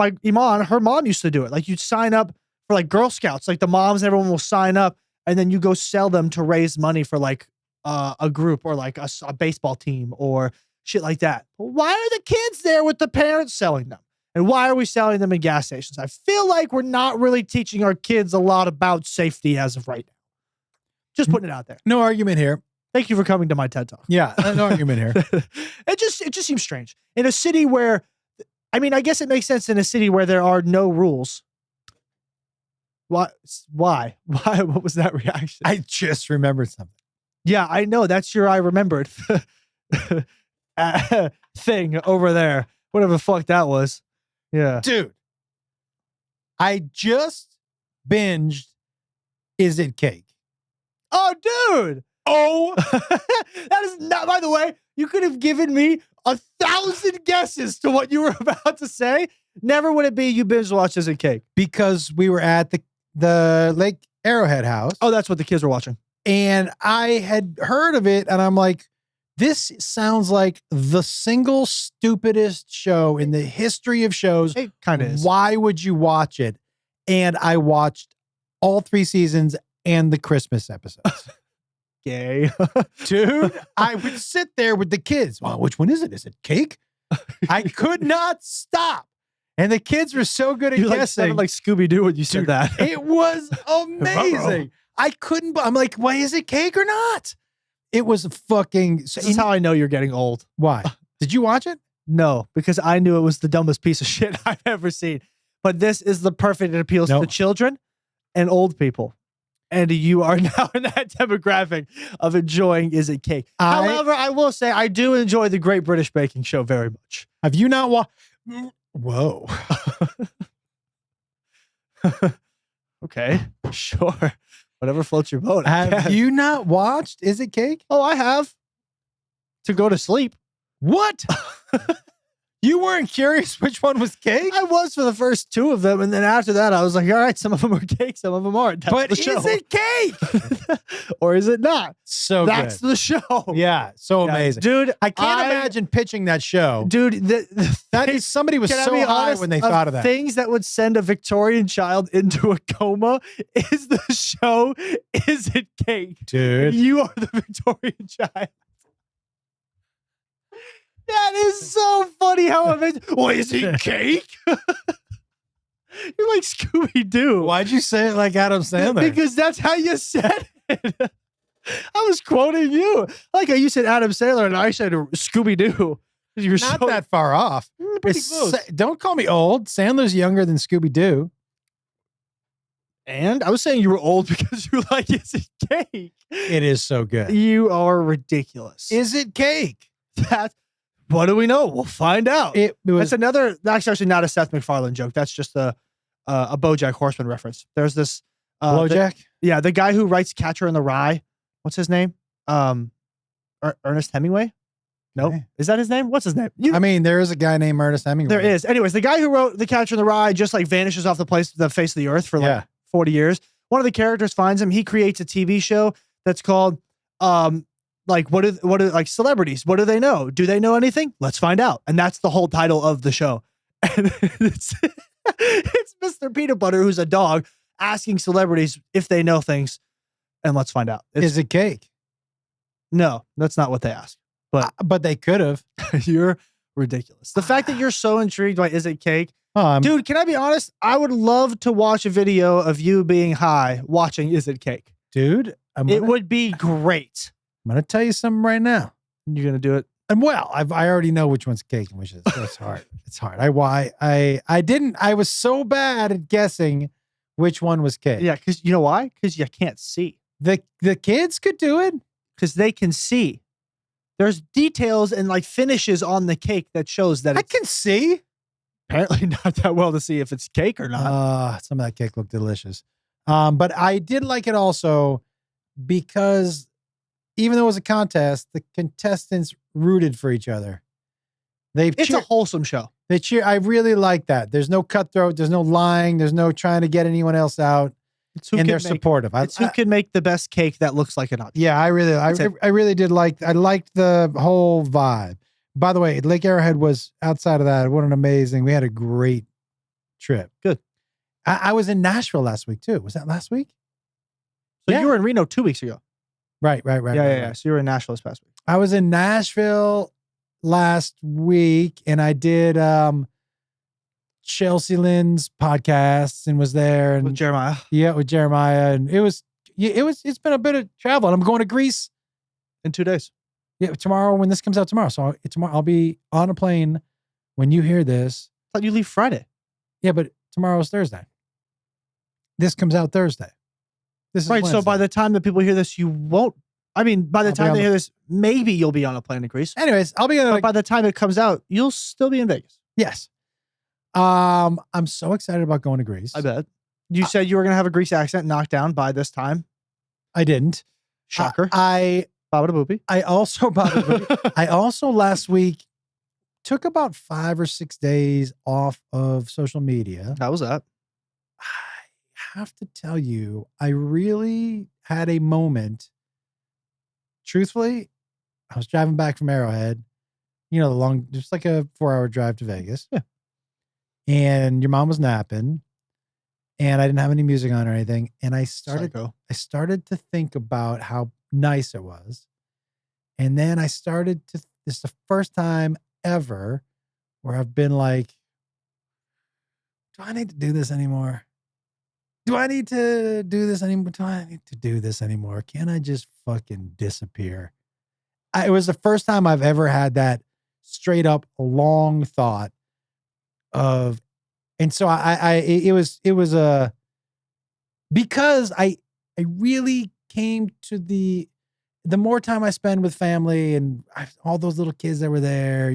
her mom used to do it. Like you'd sign up for like Girl Scouts, like the moms and everyone will sign up and then you go sell them to raise money for like a group or like a baseball team or shit like that. Why are the kids there with the parents selling them? And why are we selling them in gas stations? I feel like we're not really teaching our kids a lot about safety as of right now. Just putting it out there. No argument here. Thank you for coming to my TED Talk. Yeah, no argument here. It just seems strange. In a city where, I mean, I guess it makes sense in a city where there are no rules. Why? What was that reaction? I just remembered something. Yeah, I know. That's your I remembered thing over there. Whatever the fuck that was. Yeah. Dude, I just binged Is It Cake? Oh, dude. Oh, That is not, by the way, you could have given me 1,000 guesses to what you were about to say. Never would it be you binge watched Is It Cake? because we were at the Lake Arrowhead house. Oh, that's what the kids were watching. And I had heard of it, and I'm like, this sounds like the single stupidest show in the history of shows. It kind of is. Why would you watch it? And I watched all 3 seasons and the Christmas episodes. Gay. Dude, I would sit there with the kids. Well, which one is it? Is it cake? I could not stop. And the kids were so good at You guessing. sounded like Scooby-Doo when you said Dude, that. It was amazing. I couldn't, I'm like, why is it cake or not? It was fucking. This is how I know you're getting old. Why? Did you watch it? No, because I knew it was the dumbest piece of shit I've ever seen. But this is the perfect. It appeals Nope. to children and old people. And you are now in that demographic of enjoying Is It Cake. However, I will say I do enjoy the Great British Baking Show very much. Have you not watched? Whoa. Okay, sure. Whatever floats your boat. I guess. Have you not watched Is It Cake? Oh, I have. To go to sleep. What? You weren't curious which one was cake? I was for the first 2 of them, and then after that, I was like, all right, some of them are cake, some of them aren't. That's But the show. is it cake? Or is it not? So That's good. the show. Yeah, so Yeah, amazing. dude. I can't imagine pitching that show. Dude, That is, somebody was can I so be high honest, when they thought of that. Things that would send a Victorian child into a coma is the show Is It Cake? Dude. You are the Victorian child. That is so funny how amazing. What is it, cake? You're like Scooby-Doo. Why'd you say it like Adam Sandler? Because that's how you said it. I was quoting you. Like how you said Adam Sandler and I said Scooby-Doo. You're not so, that far off. pretty It's close. Don't call me old. Sandler's younger than Scooby-Doo. And I was saying you were old because you like Is It Cake? It is so good. You are ridiculous. Is it cake? That, what do we know? We'll find out. It was That's another, that's actually not a Seth MacFarlane joke. That's just a BoJack Horseman reference. There's this. Blowjack. The guy who writes Catcher in the Rye. What's his name? Ernest Hemingway? Nope. Okay. Is that his name? What's his name? I mean, there is a guy named Ernest Hemingway. There is. Anyways, the guy who wrote The Catcher in the Rye just like vanishes off the face of the earth for like Yeah. 40 years. One of the characters finds him. He creates a TV show that's called like what are like celebrities? What do they know? Do they know anything? Let's find out. And that's the whole title of the show. And it's Mr. Peanut Butter, who's a dog, asking celebrities if they know things. And let's find out. Is it cake? No, that's not what they ask. But they could have. You're ridiculous. The fact that you're so intrigued by Is It Cake? Dude, Dude, can I be honest? I would love to watch a video of you being high watching Is It Cake? it Would be great. I'm going to tell you something right now. You're going to do it? And well, I already know which one's cake and which is. So it's hard. It's hard. I was so bad at guessing which one was cake. Yeah, because you know why? Because you can't see. The kids could do it. Because they can see. There's details and like finishes on the cake that shows that I it's can see. apparently not that well to see if it's cake or not. Some of that cake looked delicious. But I did like it also because even though it was a contest, the contestants rooted for each other. It's a wholesome show. They cheer. I really like that. There's no cutthroat. There's no lying. There's no trying to get anyone else out. It's who and can they're make, supportive. It's who can make the best cake that looks like an onion. Yeah, I it. really did like. I liked the whole vibe. By the way, Lake Arrowhead was outside of that. What an amazing! We had a great trip. Good. I was in Nashville last week too. Was that last week? So Yeah. you were in Reno 2 weeks ago. Right. Yeah. So you were in Nashville this past week. I was in Nashville last week, and I did Chelsea Lynn's podcasts and was there, and With Jeremiah. yeah, with Jeremiah, and it's been a bit of travel, and I'm going to Greece. In 2 days. Yeah, tomorrow when this comes out tomorrow. So tomorrow I'll be on a plane when you hear this. I thought you leave Friday. Yeah, but tomorrow's Thursday. This comes out Thursday. This is Right. So by Wednesday. the time that people hear this, you won't. I mean, by the I'll be time on they the- hear this, maybe you'll be on a plane to Greece. Anyways, I'll be on But by the time it comes out, you'll still be in Vegas. yes. I'm so excited about going to Greece. I bet. You said you were going to have a Greece accent knocked down by this time. I didn't. Shocker. I Baba boopy. I also last week took about 5 or 6 days off of social media. How was that? I have to tell you, I really had a moment. Truthfully, I was driving back from Arrowhead, just like a 4-hour drive to Vegas. Yeah. And your mom was napping, and I didn't have any music on or anything. And I started to think about how nice it was. And then I started to, this is the first time ever where I've been like, do I need to do this anymore? Do I need to do this anymore? Do I need to do this anymore? Can I just fucking disappear? It was the first time I've ever had that straight up long thought of, and so it was because I really came to the more time I spend with family and all those little kids that were there,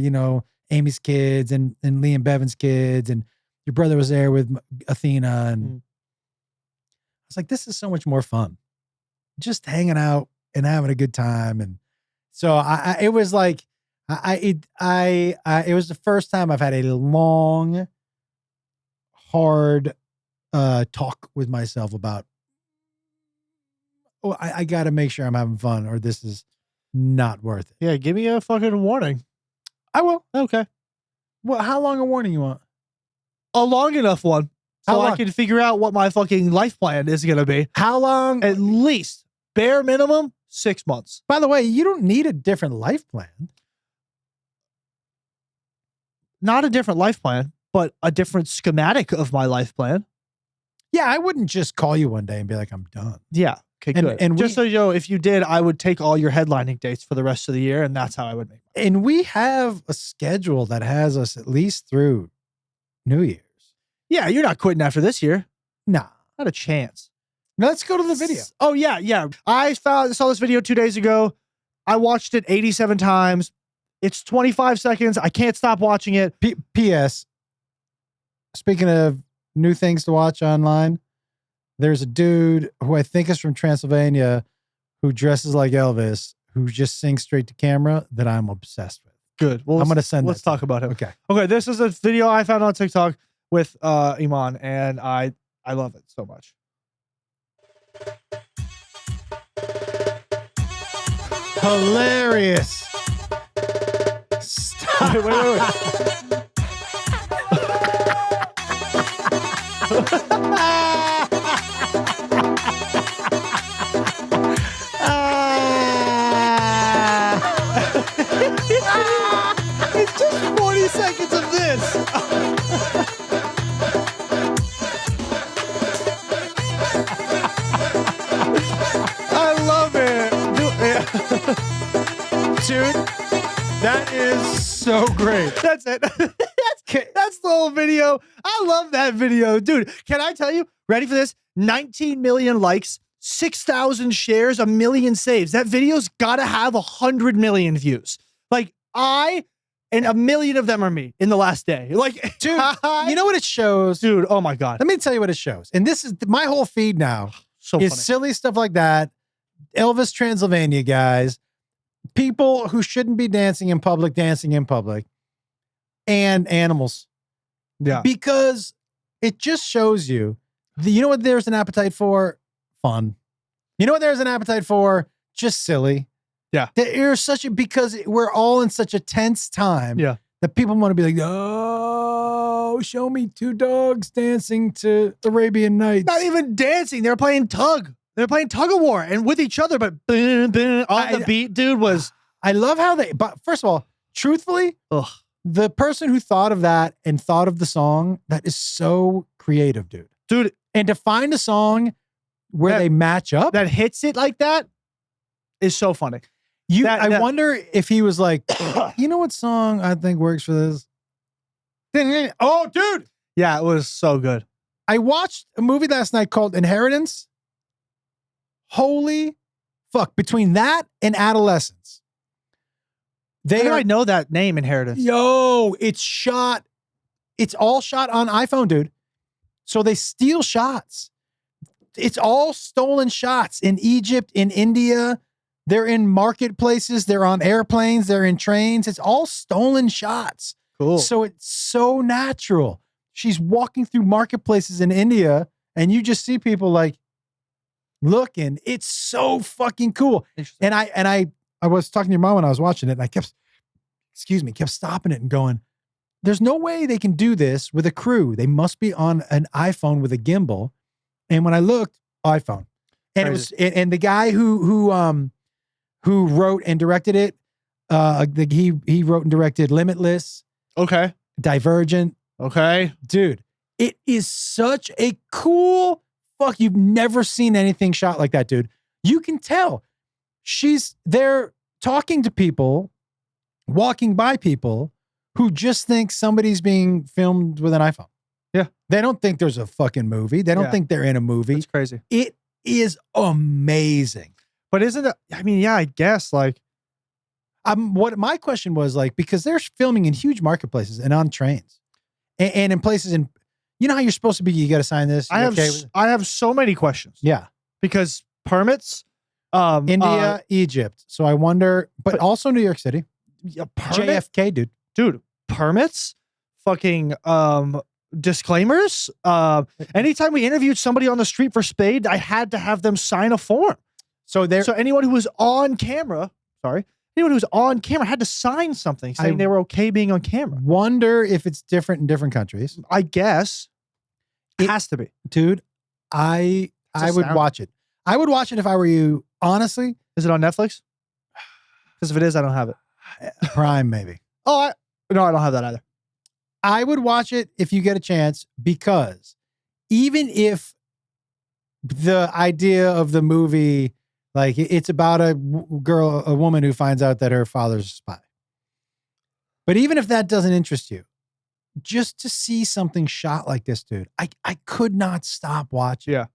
Amy's kids and Liam Bevan's kids, and your brother was there with Athena, and I was like, this is so much more fun, just hanging out and having a good time. And so it was like, it was the first time I've had a long, hard talk with myself about, I got to make sure I'm having fun or this is not worth it. Yeah, give me a fucking warning. I will. Okay. Well, how long a warning you want? A long enough one. How So I long? can figure out what my fucking life plan is going to be. How long? At least, bare minimum, 6 months. By the way, you don't need a different life plan. Not a different life plan, but a different schematic of my life plan. Yeah, I wouldn't just call you one day and be like, I'm done. Yeah. Okay, And- good. and just we- so you know, if you did, I would take all your headlining dates for the rest of the year, and that's how I would make it. And we have a schedule that has us at least through New Year's. Yeah, you're not quitting after this year. Nah. Not a chance. Now let's go to the video. Oh, yeah. I saw this video 2 days ago. I watched it 87 times. It's 25 seconds. I can't stop watching it. P.S. Speaking of new things to watch online, there's a dude who I think is from Transylvania who dresses like Elvis, who just sings straight to camera that I'm obsessed with. Good. Well, I'm going to send let's that to talk you. about him. Okay. Okay, this is a video I found on TikTok with Maaan, and I love it so much. Hilarious. Stop. Wait. It's just 40 seconds of this. I love it. Dude, that is so great. That's it. That's the whole video. I love that video. Dude, can I tell you? Ready for this? 19 million likes, 6,000 shares, 1 million saves. That video's got to have 100 million views. Like, and 1 million of them are me in the last day. Like, Dude, you know what it shows? dude, oh my God. Let me tell you what it shows. And this is my whole feed now. So is funny. silly stuff like that. Elvis Transylvania guys, people who shouldn't be dancing in public, and animals. Yeah. Because it just shows you You know what there's an appetite for? Fun. You know what there's an appetite for? Just silly. Yeah. There's because we're all in such a tense time. Yeah. That people want to be like, oh, show me two dogs dancing to Arabian Nights. Not even dancing. They're playing tug. They're playing tug of war and with each other, but on the beat, dude, was. I love how but first of all, truthfully, the person who thought of that and thought of the song, that is so creative, dude. Dude. And to find a song where they match up. That hits it like that is so funny. I wonder if he was like, you know what song I think works for this? Oh, dude. Yeah, it was so good. I watched a movie last night called Inheritance. Holy fuck. Between that and Adolescence. I know that name, Inheritance. Yo, it's all shot on iPhone, dude. So they steal shots. It's all stolen shots in Egypt, in India. They're in marketplaces. They're on airplanes. They're in trains. It's all stolen shots. Cool. So it's so natural. She's walking through marketplaces in India and you just see people like looking. It's so fucking cool. And I was talking to your mom when I was watching it and I kept stopping it and going, there's no way they can do this with a crew. They must be on an iPhone with a gimbal. And when I looked, iPhone. And Crazy. it was, and the guy who wrote and directed it, he wrote and directed Limitless, Okay. Divergent. Okay. Dude, it is such a cool fuck. You've never seen anything shot like that, dude. You can tell she's there talking to people, walking by people who just think somebody's being filmed with an iPhone. Yeah. They don't think there's a fucking movie. They don't think they're in a movie. It's crazy. It is amazing. But isn't it? I mean, yeah, I guess like. What my question was like, because they're filming in huge marketplaces and on trains and in places you know how you're supposed to be, you got to sign this. I have so many questions. Yeah. Because permits, India, Egypt. So I wonder, but also New York City. JFK, dude, permits, fucking, disclaimers. Anytime we interviewed somebody on the street for Spade, I had to have them sign a form. So anyone who was on camera, anyone who was on camera had to sign something saying they were okay being on camera. Wonder if it's different in different countries. I guess it has to be. Dude, I would watch it. I would watch it if I were you. Honestly. Is it on Netflix? Because if it is, I don't have it. Prime, maybe. No, I don't have that either. I would watch it if you get a chance, because even if the idea of the movie, like it's about a woman who finds out that her father's a spy. But even if that doesn't interest you, just to see something shot like this, dude, I could not stop watching. Yeah.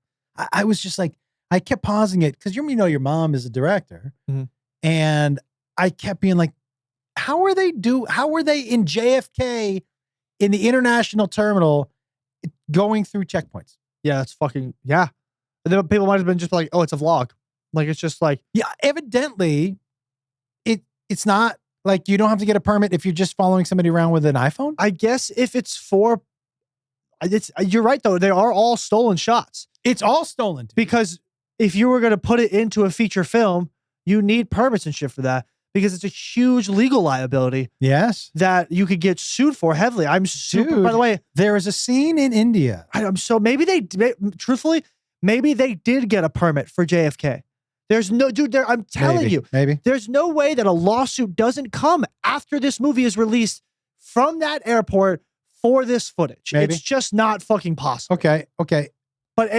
I was just like, I kept pausing it because your mom is a director. Mm-hmm. And I kept being like, how are they in JFK in the international terminal going through checkpoints? Yeah, that's fucking, yeah. And then people might have been just like, oh, it's a vlog. Like, it's just like. Yeah, evidently, it's not like you don't have to get a permit if you're just following somebody around with an iPhone. I guess if you're right, though. They are all stolen shots. It's all stolen. Because if you were going to put it into a feature film, you need permits and shit for that. Because it's a huge legal liability. Yes. That you could get sued for heavily. I'm super, by the way. There is a scene in India. Truthfully, maybe they did get a permit for JFK. There's no, dude, I'm telling you. Maybe. There's no way that a lawsuit doesn't come after this movie is released from that airport for this footage. Maybe. It's just not fucking possible. Okay. But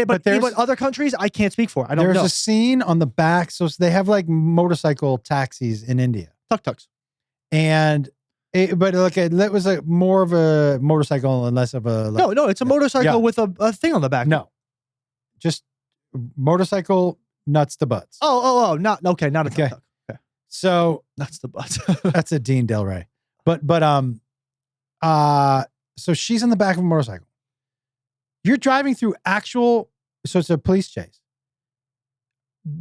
other countries, I can't speak for. I don't know. There's a scene on the back. So they have like motorcycle taxis in India. Tuk-tuks. And, that was more of a motorcycle and less of a. No, it's a motorcycle with a thing on the back. No. Just motorcycle nuts to butts. Not a tuk-tuk. Okay. So. Nuts to butts. That's a Dean Del Rey. So she's in the back of a motorcycle. You're driving through so it's a police chase.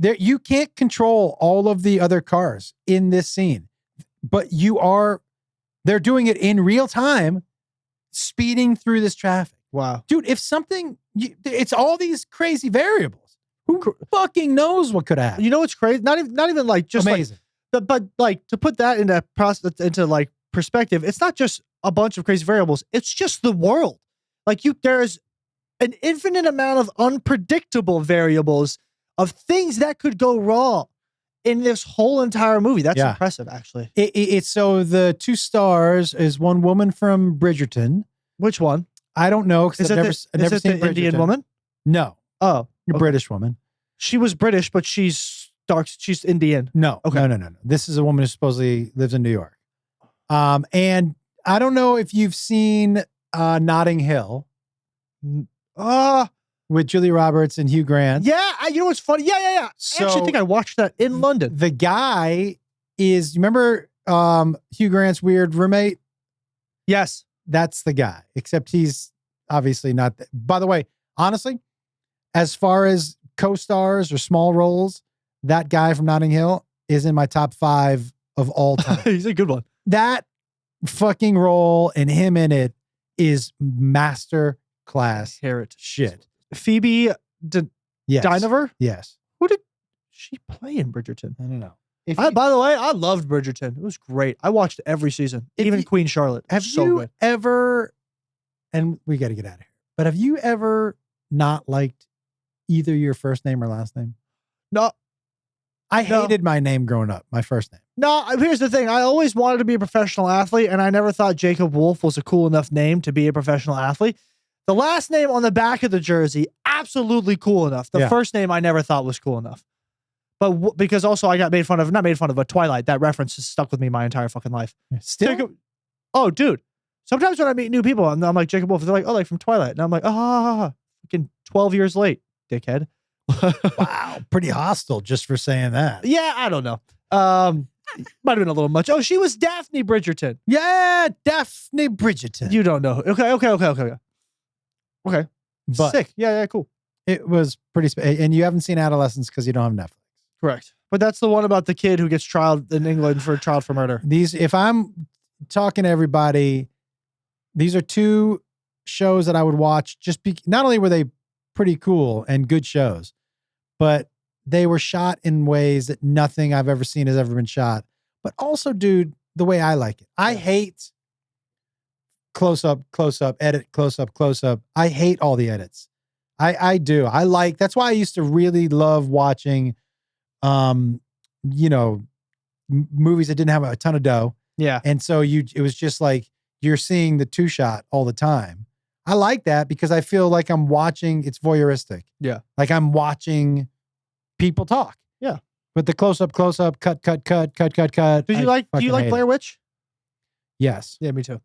You can't control all of the other cars in this scene, but they're doing it in real time, speeding through this traffic. Wow. Dude, if something, it's all these crazy variables. Who fucking knows what could happen? You know what's crazy? Not even like just Amazing. like, but like to put that into like perspective, it's not just a bunch of crazy variables. It's just the world. Like there's an infinite amount of unpredictable variables of things that could go wrong in this whole entire movie. That's impressive, actually. It's so the 2 stars is one woman from Bridgerton. Which one? I don't know because I've never seen the Indian Bridgerton. woman? No, Oh, a British woman. she was British, but she's dark. She's Indian. No, Okay. no. This is a woman who supposedly lives in New York. And I don't know if you've seen Notting Hill with Julia Roberts and Hugh Grant. Yeah, you know what's funny? Yeah. I actually think I watched that in London. The guy is, you remember Hugh Grant's weird roommate? Yes. That's the guy, except he's obviously not. By the way, honestly, as far as co-stars or small roles, that guy from Notting Hill is in my top 5 of all time. He's a good one. That fucking role and him in it is master class shit. Phoebe Yes. Dynevor? Yes. Who did she play in Bridgerton? I don't know. By the way, I loved Bridgerton. It was great. I watched every season, even Queen Charlotte. Have so you good. ever, and we got to get out of here, but have you ever not liked either your first name or last name? No. I hated my name growing up, my first name. No, here's the thing. I always wanted to be a professional athlete, and I never thought Jacob Wolf was a cool enough name to be a professional athlete. The last name on the back of the jersey, absolutely cool enough. The first name I never thought was cool enough. But because also I got not made fun of, but Twilight, that reference has stuck with me my entire fucking life. Still? Oh, dude. Sometimes when I meet new people, and I'm like, Jacob Wolf, they're like, oh, like from Twilight. And I'm like, fucking 12 years late, dickhead. Wow. Pretty hostile just for saying that. Yeah, I don't know. Might have been a little much. Oh, she was Daphne Bridgerton. Yeah, Daphne Bridgerton. You don't know. Okay. But sick. Yeah, cool. It was pretty, and you haven't seen Adolescence because you don't have Netflix. Correct. But that's the one about the kid who gets trialed in England for trial for murder. If I'm talking to everybody, these are 2 shows that I would watch. Not only were they pretty cool and good shows, but they were shot in ways that nothing I've ever seen has ever been shot. But also, dude, the way I like it. I hate close up, edit, close up. I hate all the edits. I do. That's why I used to really love watching movies that didn't have a ton of dough. Yeah. And so it was just like you're seeing the 2-shot all the time. I like that because I feel like I'm watching, it's voyeuristic. Yeah. Like I'm watching people talk. Yeah. But the close up, cut. Do you like Blair Witch? Yes. Yeah, me too.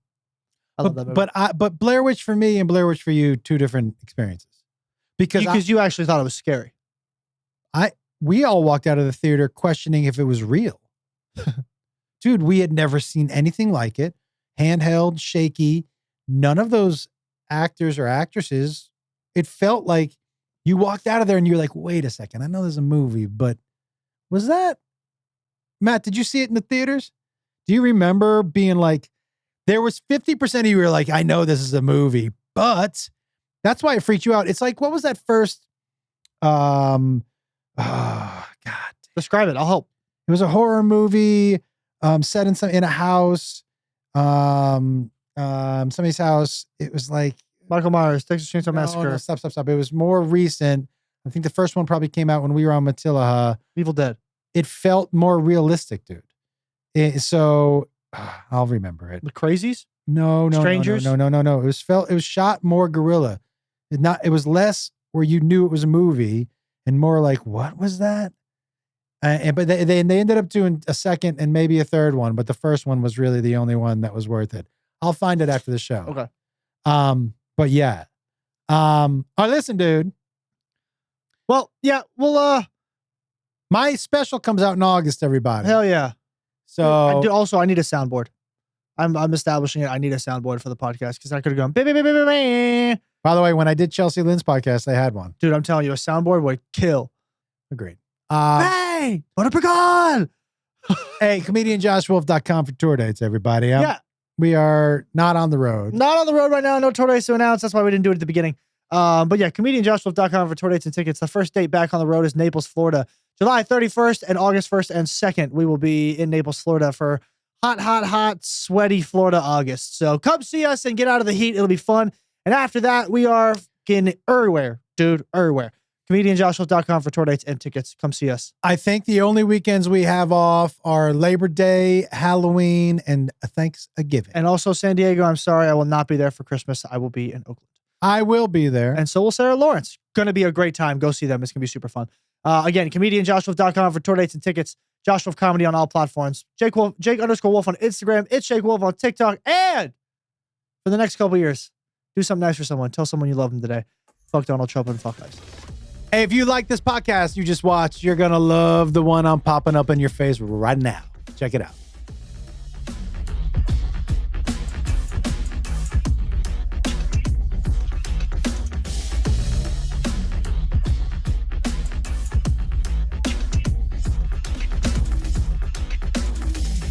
I love that movie. But Blair Witch for me and Blair Witch for you, 2 different experiences. Because you actually thought it was scary. We all walked out of the theater questioning if it was real. Dude, we had never seen anything like it. Handheld, shaky. None of those actors or actresses. It felt like you walked out of there and you're like, wait a second. I know there's a movie, but was that? Matt, did you see it in the theaters? Do you remember being like, there was 50% of you were like, I know this is a movie, but that's why it freaked you out. It's like, what was that first? Oh, God. Describe it. I'll help. It was a horror movie set in a house. Somebody's house. It was like Michael Myers, Texas Chainsaw Massacre. No, stop. It was more recent. I think the first one probably came out when we were on Matilda. Evil Dead. It felt more realistic, dude. So I'll remember it. The Crazies? No. Strangers? No. It was shot more guerrilla. It was less where you knew it was a movie and more like, what was that? But they ended up doing a second and maybe a third one, but the first one was really the only one that was worth it. I'll find it after the show. Okay. But yeah. Listen, dude. Well, yeah. Well, my special comes out in August, everybody. hell yeah. So I need a soundboard. I'm establishing it. I need a soundboard for the podcast because I could have gone. By the way, when I did Chelsea Lynn's podcast, I had one. Dude, I'm telling you, a soundboard would kill. Agreed. Hey, what up, God? Hey, comedianjoshwolf.com for tour dates, everybody. Yeah. We are not on the road. Not on the road right now. No tour dates to announce. That's why we didn't do it at the beginning. But yeah, comedianjoshwolf.com for tour dates and tickets. The first date back on the road is Naples, Florida. July 31st and August 1st and 2nd. We will be in Naples, Florida for hot, sweaty Florida August. So come see us and get out of the heat. It'll be fun. And after that, we are getting everywhere, dude, everywhere. comedianjoshwolf.com for tour dates and tickets. Come see us. I think the only weekends we have off are Labor Day, Halloween, and Thanksgiving. And also San Diego. I'm sorry, I will not be there for Christmas. I will be in Oakland. I will be there. And so will Sarah Lawrence. Going to be a great time. Go see them. It's going to be super fun. Again, comedianjoshwolf.com for tour dates and tickets. Josh Wolf Comedy on all platforms. Jake_Wolf on Instagram. It's Jake Wolf on TikTok. And for the next couple of years, do something nice for someone. Tell someone you love them today. Fuck Donald Trump and fuck ICE. Hey, if you like this podcast you just watched, you're going to love the one I'm popping up in your face right now. Check it out.